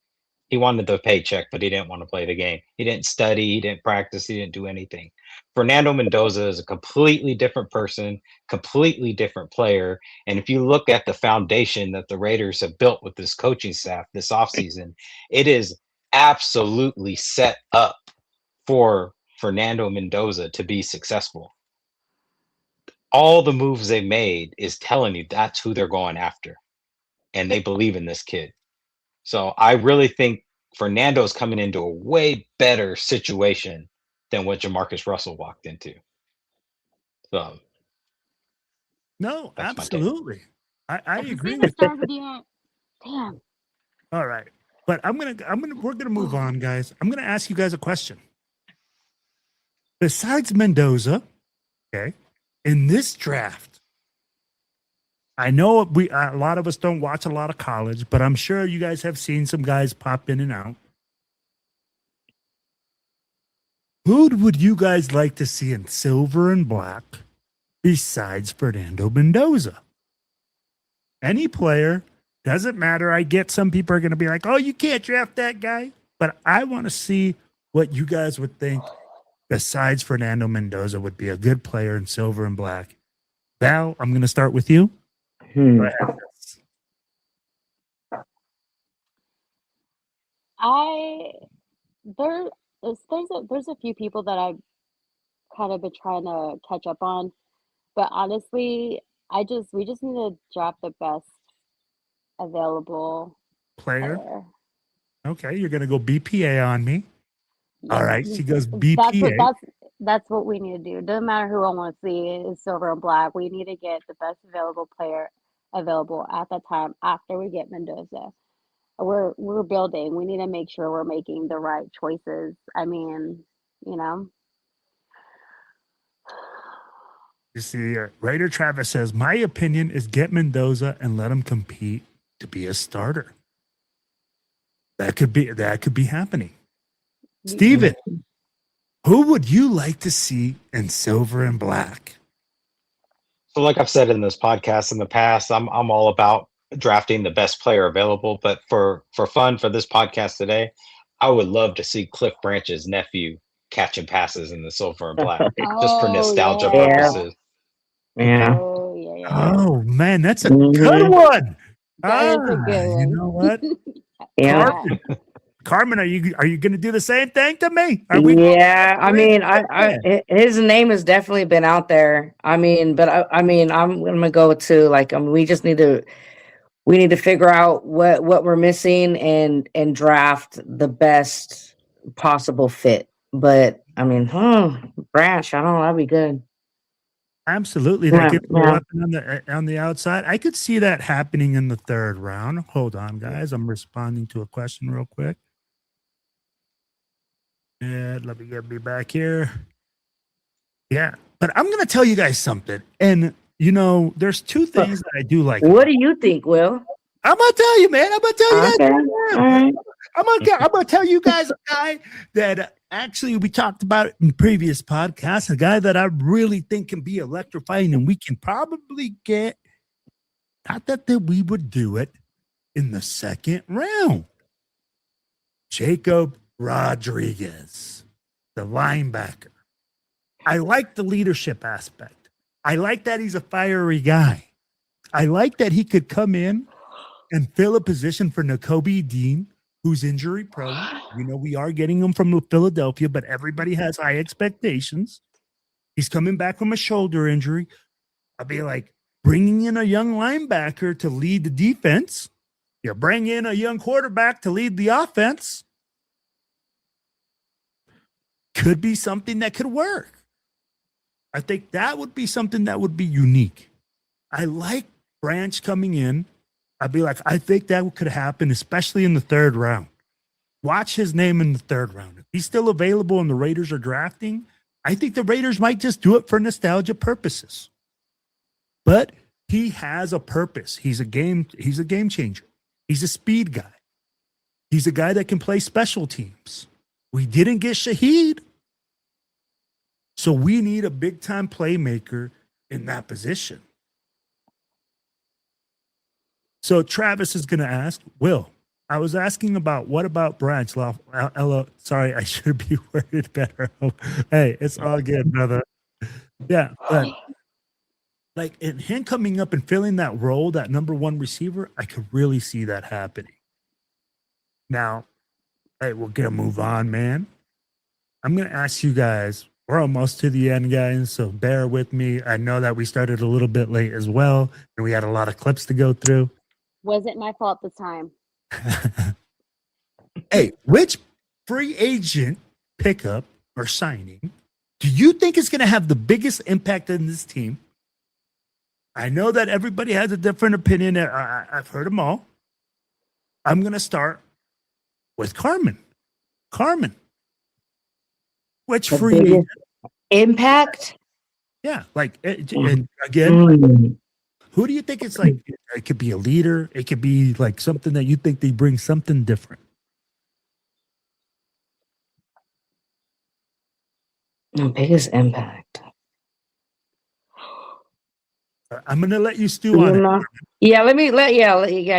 He wanted the paycheck, but he didn't want to play the game. He didn't study. He didn't practice. He didn't do anything. Fernando Mendoza is a completely different person, completely different player. And if you look at the foundation that the Raiders have built with this coaching staff this offseason, it is absolutely set up for Fernando Mendoza to be successful. All the moves they made is telling you that's who they're going after. And they believe in this kid. So I really think Fernando's coming into a way better situation than what Jamarcus Russell walked into. So no, absolutely. I agree with that. Damn. All right. But we're gonna move on, guys. I'm gonna ask you guys a question. Besides Mendoza, okay, in this draft, I know a lot of us don't watch a lot of college, but I'm sure you guys have seen some guys pop in and out. Who would you guys like to see in silver and black besides Fernando Mendoza? Any player, doesn't matter. I get some people are going to be like, oh, you can't draft that guy. But I want to see what you guys would think besides Fernando Mendoza would be a good player in silver and black. Val, I'm going to start with you. Go ahead. There's a few people that I've kind of been trying to catch up on, but honestly, we just need to draft the best available Player. Okay, you're gonna go BPA on me. All right, she goes BPA. That's what we need to do. Doesn't matter who I want to see is silver and black. We need to get the best available player available at that time after we get Mendoza. We're building. We need to make sure we're making the right choices. I mean, You see, Raider Travis says, my opinion is get Mendoza and let him compete to be a starter. That could be happening. Steven, who would you like to see in silver and black? So like I've said in this podcast in the past, I'm all about drafting the best player available. But for fun for this podcast today, I would love to see Cliff Branch's nephew catching passes in the silver and black, just for nostalgia purposes. Yeah. Oh man, that's a good one. That is a good one. You know what? Yeah. Carmen, are you going to do the same thing to me? I mean, his name has definitely been out there. I mean, but I'm gonna go to we need to figure out what we're missing and draft the best possible fit. But I mean, Branch, I don't know, that'd be good. Absolutely. That gives you a weapon on the outside. I could see that happening in the third round. Hold on, guys. I'm responding to a question real quick. Yeah, let me get me back here. Yeah, but I'm going to tell you guys something. And, there's two things that I do like. What do you think, Will? I'm going to tell you, man. I'm going to tell you okay. guys. Right. I'm going to tell you guys a guy that actually we talked about in previous podcasts, a guy that I really think can be electrifying, and we can probably get, not that we would do it, in the second round. Jacob Rodriguez, the linebacker. I like the leadership aspect. I like that he's a fiery guy. I like that he could come in and fill a position for Nakobe Dean, who's injury prone. We are getting him from Philadelphia, but everybody has high expectations. He's coming back from a shoulder injury. I'll be like, bringing in a young linebacker to lead the defense. You bring in a young quarterback to lead the offense. Could be something that could work. I think that would be something that would be unique. I like Branch coming in. I'd be like, I think that could happen, especially in the third round. Watch his name in the third round. If he's still available and the Raiders are drafting, I think the Raiders might just do it for nostalgia purposes. But he has a purpose. He's a game changer. He's a speed guy. He's a guy that can play special teams. We didn't get Shaheed. So we need a big-time playmaker in that position. So Travis is going to ask, Will, I was asking about what about Branch? Sorry, I should be worded better. Hey, it's all good, brother. Yeah, but like in him coming up and filling that role, that number one receiver, I could really see that happening. Now, hey, we're going to move on, man. I'm going to ask you guys, we're almost to the end, guys, so bear with me. I know that we started a little bit late as well, and we had a lot of clips to go through. Wasn't my fault this time. Hey, which free agent pickup or signing do you think is going to have the biggest impact on this team? I know that everybody has a different opinion. I've heard them all. I'm going to start with Carmen. Carmen, which The free biggest agent? impact? Yeah, like, and again, who do you think it's like? It could be a leader. It could be like something that you think they bring something different. The biggest impact. I'm gonna let you stew on it. Yeah,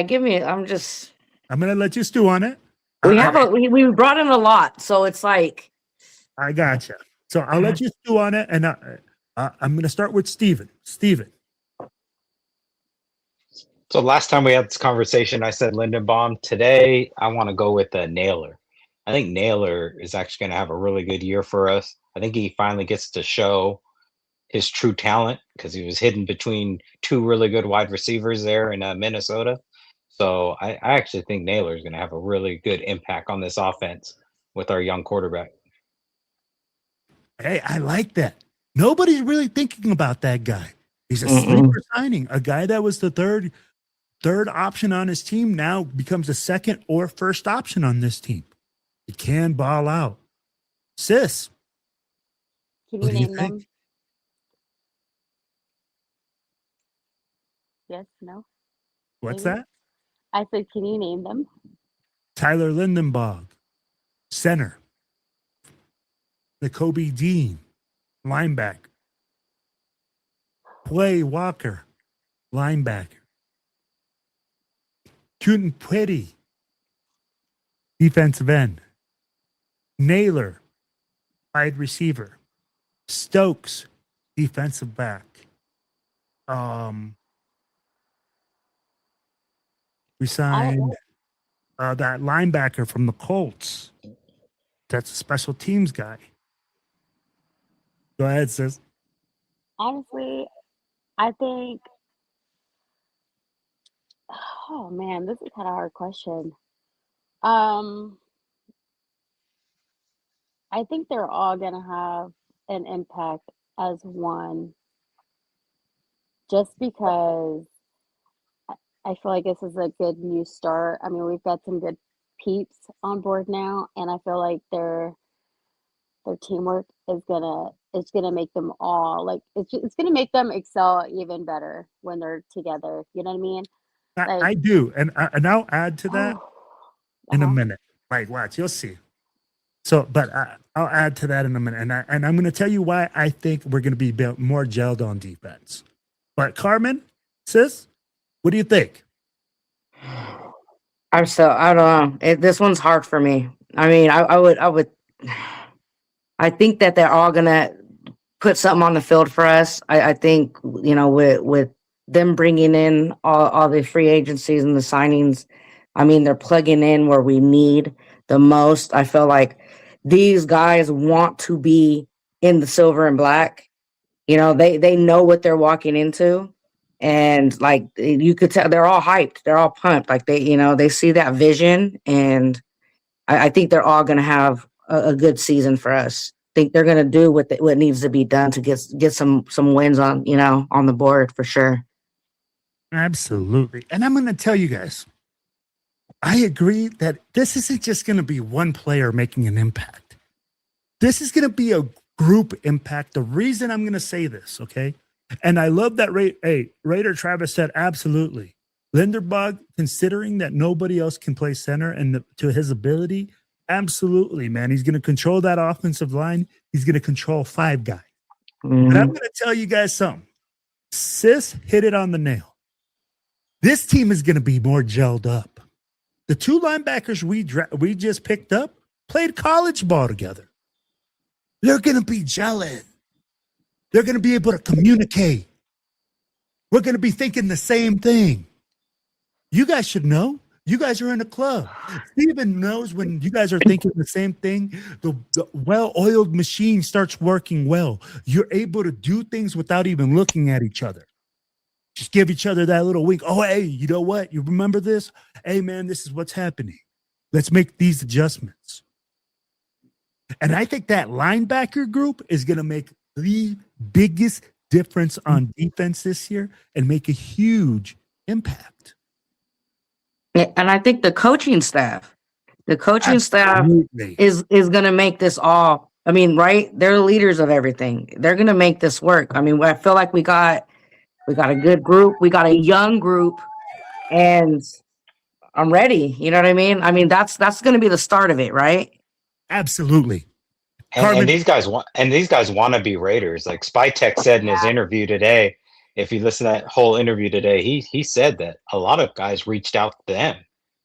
give me. I'm gonna let you stew on it. We brought in a lot, so it's like I gotcha. So I'll let you stew on it, and I'm gonna start with Steven. Steven. So last time we had this conversation, I said Lindenbaum. Today, I want to go with Naylor. I think Naylor is actually going to have a really good year for us. I think he finally gets to show his true talent because he was hidden between two really good wide receivers there in Minnesota. So I actually think Naylor is going to have a really good impact on this offense with our young quarterback. Hey, I like that. Nobody's really thinking about that guy. He's a sleeper signing. A guy that was the third option on his team now becomes the second or first option on this team. He can ball out. Sis, Can what you do you name think? them? Yes, no? What's Maybe? that? I said, can you name them? Tyler Lindenbaugh, center. Nakobe Dean, linebacker. Play Walker, linebacker. Cutin Petty, defensive end. Naylor, wide receiver. Stokes, defensive back. We signed that linebacker from the Colts. That's a special teams guy. Go ahead, sis. Honestly, I think, oh man, this is kind of a hard question. I think they're all going to have an impact as one, just because I feel like this is a good new start. I mean, we've got some good peeps on board now, and I feel like their teamwork is gonna make them all like it's gonna make them excel even better when they're together. You know what I mean? I do, and I'll add to that in a minute. Like, watch, you'll see. So, but I'll add to that in a minute, and I'm going to tell you why I think we're going to be more gelled on defense. But Carmen, sis, what do you think? I don't know. This one's hard for me. I mean, I think that they're all gonna put something on the field for us. I think, with them bringing in all the free agencies and the signings, I mean, they're plugging in where we need the most. I feel like these guys want to be in the silver and black. You know, they know what they're walking into. And like you could tell, they're all hyped. They're all pumped. Like they see that vision. And I think they're all going to have a good season for us. I think they're going to do what needs to be done to get some wins on the board for sure. Absolutely. And I'm going to tell you guys, I agree that this isn't just going to be one player making an impact. This is going to be a group impact. The reason I'm going to say this, okay? And I love that Raider Travis said absolutely. Linderbaugh, considering that nobody else can play center and to his ability, absolutely, man. He's going to control that offensive line. He's going to control 5 guys. Mm-hmm. And I'm going to tell you guys something. Sis hit it on the nail. This team is going to be more gelled up. The 2 linebackers we just picked up played college ball together. They're going to be gelling. They're going to be able to communicate. We're going to be thinking the same thing. You guys should know. You guys are in a club. Steven knows when you guys are thinking the same thing, the well-oiled machine starts working well. You're able to do things without even looking at each other. Just give each other that little wink. Oh, hey, you know what? You remember this? Hey, man, this is what's happening. Let's make these adjustments. And I think that linebacker group is going to make the biggest difference on defense this year and make a huge impact. And I think the coaching staff is going to make this all. I mean, right? They're the leaders of everything. They're going to make this work. I mean, I feel like we got a good group. We got a young group, and I'm ready. You know what I mean? I mean, that's going to be the start of it, right? Absolutely. And these guys want to be Raiders. Like Spytek said in his interview today, if you listen to that whole interview today, he said that a lot of guys reached out to them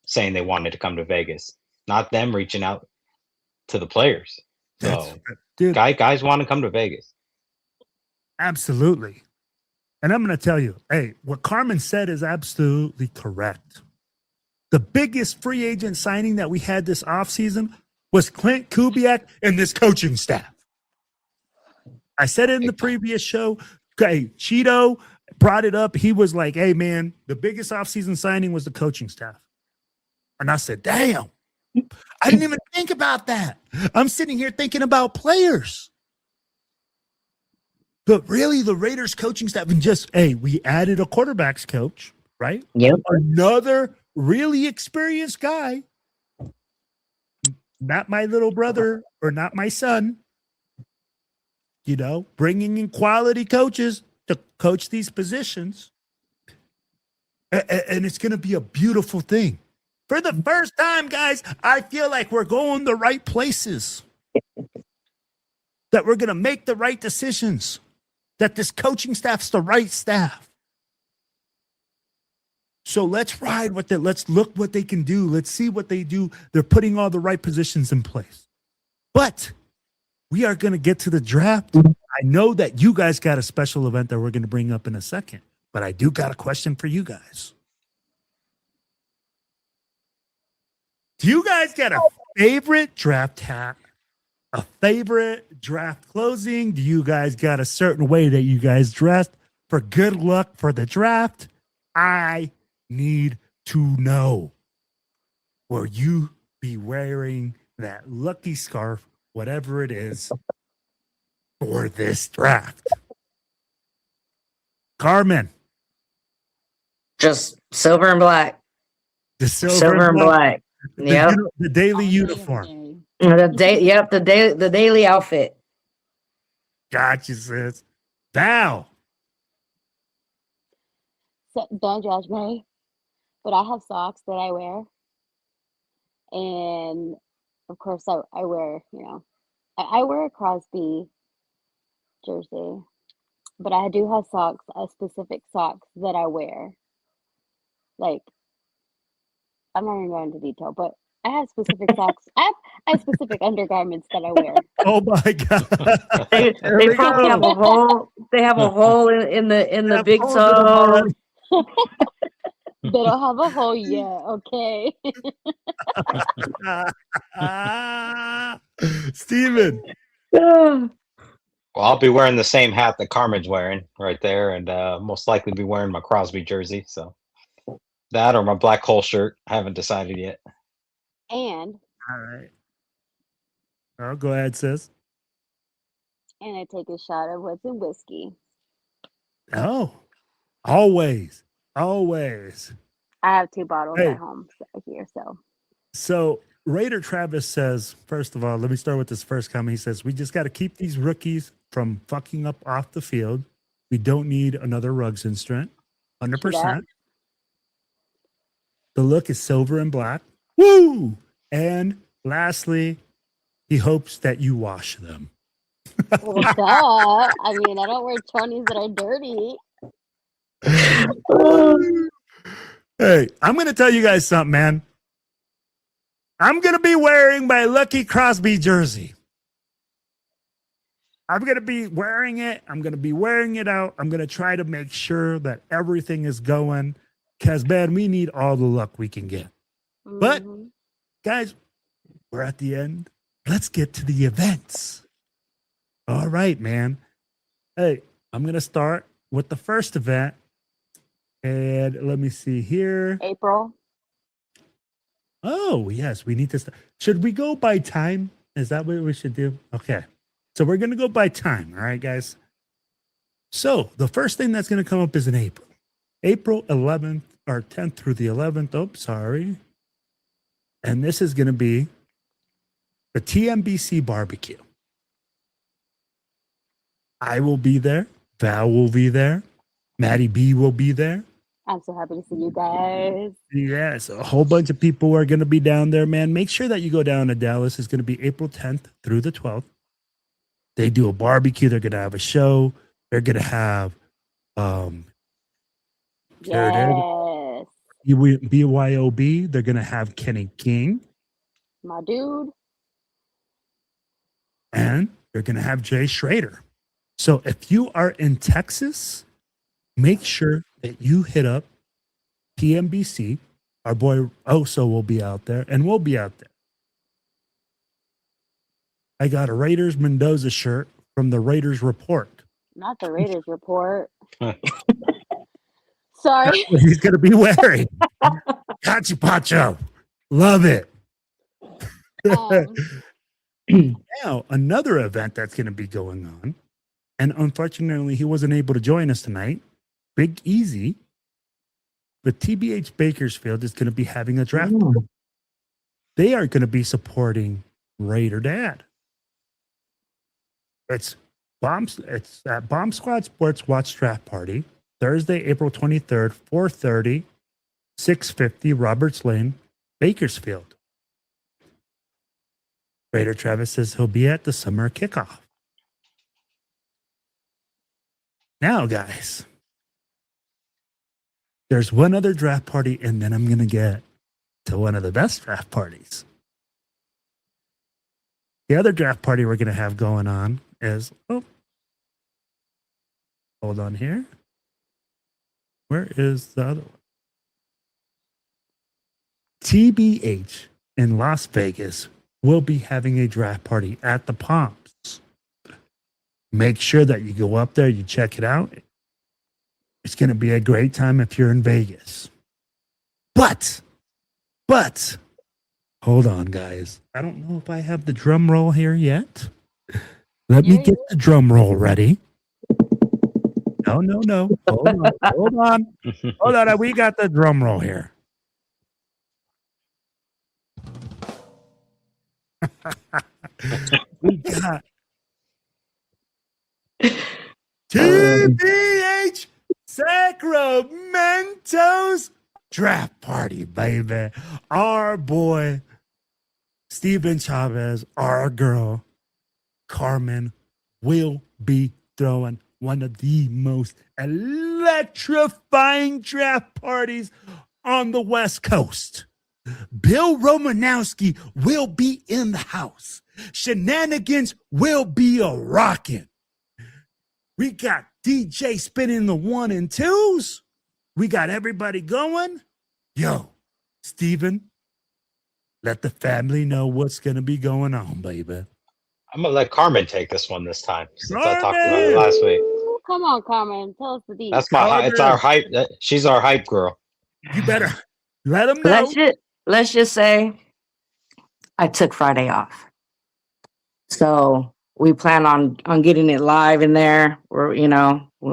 saying they wanted to come to Vegas, not them reaching out to the players. So guys want to come to Vegas. Absolutely. And I'm going to tell you, hey, what Carmen said is absolutely correct. The biggest free agent signing that we had this offseason was Clint Kubiak and this coaching staff. I said it in the previous show. Okay, Cheeto brought it up. He was like, hey, man, the biggest offseason signing was the coaching staff. And I said, damn, I didn't even think about that. I'm sitting here thinking about players. But really, the Raiders coaching staff, and we added a quarterback's coach, right? Yep. Another really experienced guy. Not my little brother or not my son. You know, bringing in quality coaches to coach these positions. And it's going to be a beautiful thing. For the first time, guys, I feel like we're going the right places. That we're going to make the right decisions. That this coaching staff's the right staff. So let's ride with it. Let's look what they can do. Let's see what they do. They're putting all the right positions in place. But we are going to get to the draft. I know that you guys got a special event that we're going to bring up in a second, but I do got a question for you guys. Do you guys got a favorite draft hat? A favorite draft closing? Do you guys got a certain way that you guys dressed for good luck for the draft? I need to know. Will you be wearing that lucky scarf, whatever it is, for this draft? Carmen. Just silver and black. The silver and black. Yep. The daily uniform. The daily outfit. Gotcha, sis. Val. So, don't judge me, but I have socks that I wear. And of course, I wear, I wear a Crosby jersey, but I do have socks, specific socks that I wear. Like, I'm not even going into detail, but I have specific socks. I have specific undergarments that I wear. Oh my god! They probably have a hole. They have a hole in the big toe. They don't have a hole yet, okay? Steven. Well, I'll be wearing the same hat that Carmen's wearing right there, and most likely be wearing my Crosby jersey. So that or my black hole shirt. I haven't decided yet. And All right. Oh, go ahead, sis. I take a shot of what's in whiskey. Oh, always. Always. I have 2 bottles Hey. at home here, so. So Raider Travis says, first of all, let me start with this first comment. He says, we just got to keep these rookies from fucking up off the field. We don't need another Ruggs instrument. 100%. The look is silver and black. Woo! And lastly, he hopes that you wash them. Well, duh. I mean, I don't wear chonies that are dirty. Hey, I'm going to tell you guys something, man. I'm going to be wearing my Lucky Crosby jersey. I'm going to be wearing it. I'm going to be wearing it out. I'm going to try to make sure that everything is going because, man, we need all the luck we can get. But, guys, we're at the end. Let's get to the events. All right, man. Hey, I'm going to start with the first event. And let me see here. April. Oh, yes, we need to start. Should we go by time? Is that what we should do? Okay. So we're going to go by time. All right, guys. So the first thing that's going to come up is in April. April 11th or 10th through the 11th. Oh, sorry. And this is going to be the TMBC barbecue. I will be there. Val will be there. Maddie B will be there. I'm so happy to see you guys. Yes, a whole bunch of people are going to be down there, man. Make sure that you go down to Dallas. It's going to be April 10th through the 12th. They do a barbecue. They're going to have a show. They're going to have Yes. BYOB. They're going to have Kenny King. My dude. And they're going to have Jay Schrader. So if you are in Texas, make sure that you hit up TMBC. Our boy Oso will be out there, and we'll be out there. I got a Raiders Mendoza shirt from the Raiders Report. Not the Raiders Report. Sorry. That's what he's going to be wearing. Cachipacho. Love it. Now, another event that's going to be going on, and unfortunately, he wasn't able to join us tonight. Big Easy, but TBH Bakersfield is going to be having a draft. They are going to be supporting Raider Dad. It's at Bomb Squad Sports Watch Draft Party, Thursday, April 23rd, 4:30, 650 Roberts Lane, Bakersfield. Raider Travis says he'll be at the summer kickoff. Now, guys, there's one other draft party, and then I'm going to get to one of the best draft parties. The other draft party we're going to have going on is, hold on here. Where is the other one? TBH in Las Vegas will be having a draft party at the Palms. Make sure that you go up there, you check it out. It's going to be a great time if you're in Vegas. But, hold on, guys. I don't know if I have the drum roll here yet. Let me get the drum roll ready. No. Hold on. We got the drum roll here. We got TBH Sacramento's draft party, baby. Our boy Steven Chavez, our girl Carmen, will be throwing one of the most electrifying draft parties on the West Coast. Bill Romanowski will be in the house. Shenanigans will be a rockin'. We got DJ spinning the 1 and 2s. We got everybody going. Yo, Steven, let the family know what's going to be going on, baby. I'm gonna let Carmen take this one this time since I talked about Carmen! it last week. Come on, Carmen. Tell us the deep. That's it's our hype. She's our hype girl. You better let them know. Let's just say I took Friday off. So we plan on getting it live in there. We're,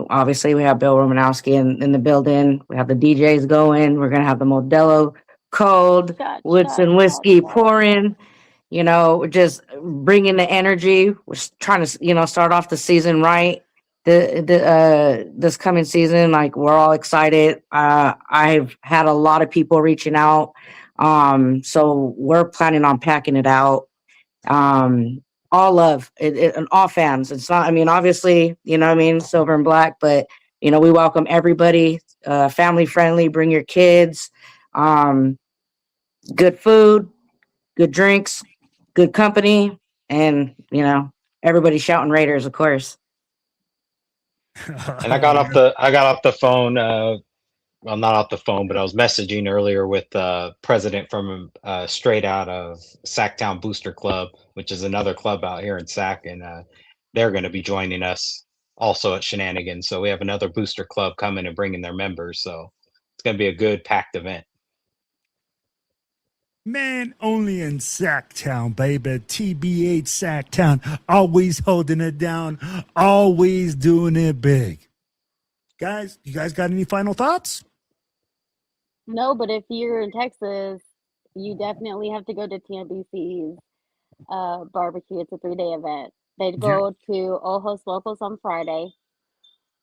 obviously we have Bill Romanowski in the building. We have the DJs going. We're going to have the Modelo Cold, Woodson whiskey pouring. We're just bringing the energy. We're trying to, start off the season right. This coming season, like, we're all excited. I've had a lot of people reaching out. So we're planning on packing it out. All love and all fans. It's not, obviously, silver and black, but, we welcome everybody, family friendly, bring your kids, good food, good drinks, good company, and, everybody shouting Raiders, of course. And I got off the phone. Well, not off the phone, but I was messaging earlier with the president from straight out of Sacktown Booster Club, which is another club out here in Sac, and they're going to be joining us also at Shenanigans. So we have another booster club coming and bringing their members. So it's going to be a good packed event. Man, only in Sacktown, baby. TBH Sacktown. Always holding it down. Always doing it big. Guys, you guys got any final thoughts? No, but if you're in Texas, you definitely have to go to TNBC's barbecue. It's a 3-day event. They go to Ojos Locos on Friday.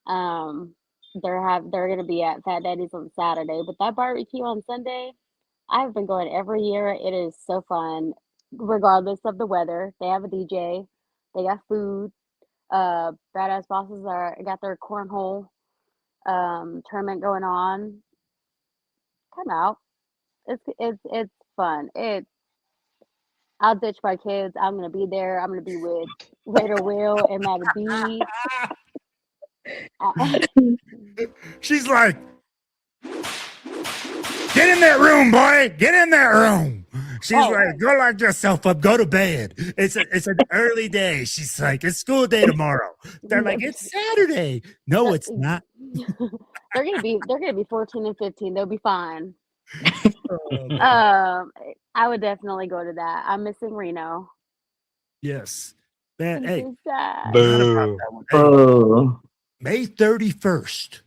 They're gonna be at Fat Daddy's on Saturday, but that barbecue on Sunday, I've been going every year. It is so fun, regardless of the weather. They have a DJ. They got food. Badass Bosses got their cornhole tournament going on. Come out. It's fun. I'll ditch my kids. I'm gonna be there. I'm gonna be with Raider Will and Maddie B. She's like, get in that room, boy. Get in that room. She's like, go lock yourself up. Go to bed. It's an early day. She's like, it's school day tomorrow. They're like, it's Saturday. No, it's not. They're gonna be 14 and 15. They'll be fine. I would definitely go to that. I'm missing Reno. Yes. Man, hey. Boo. Hey, May 31st.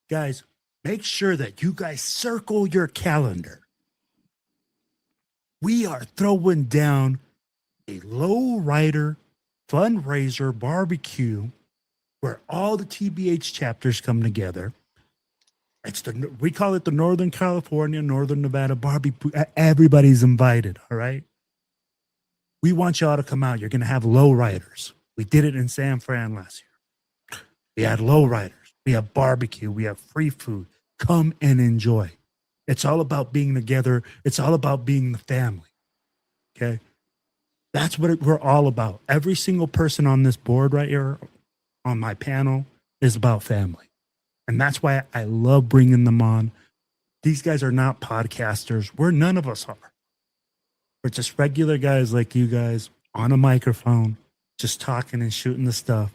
Guys, make sure that you guys circle your calendar. We are throwing down a low rider fundraiser barbecue where all the TBH chapters come together. We call it the Northern California, Northern Nevada barbecue. Everybody's invited, all right? We want y'all to come out. You're going to have low riders. We did it in San Fran last year. We had low riders. We have barbecue. We have free food. Come and enjoy. It's all about being together. It's all about being the family, okay? That's what we're all about. Every single person on this board right here, on my panel, is about family. And that's why I love bringing them on. These guys are not podcasters. None of us are. We're just regular guys like you guys on a microphone, just talking and shooting the stuff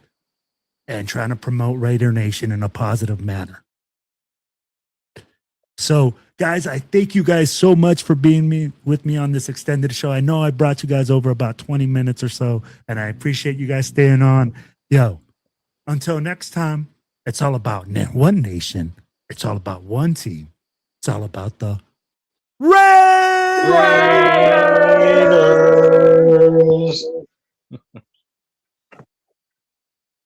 and trying to promote Raider Nation in a positive manner. So, guys, I thank you guys so much for being with me on this extended show. I know I brought you guys over about 20 minutes or so, and I appreciate you guys staying on. Yo, until next time, it's all about one nation. It's all about one team. It's all about the Raiders.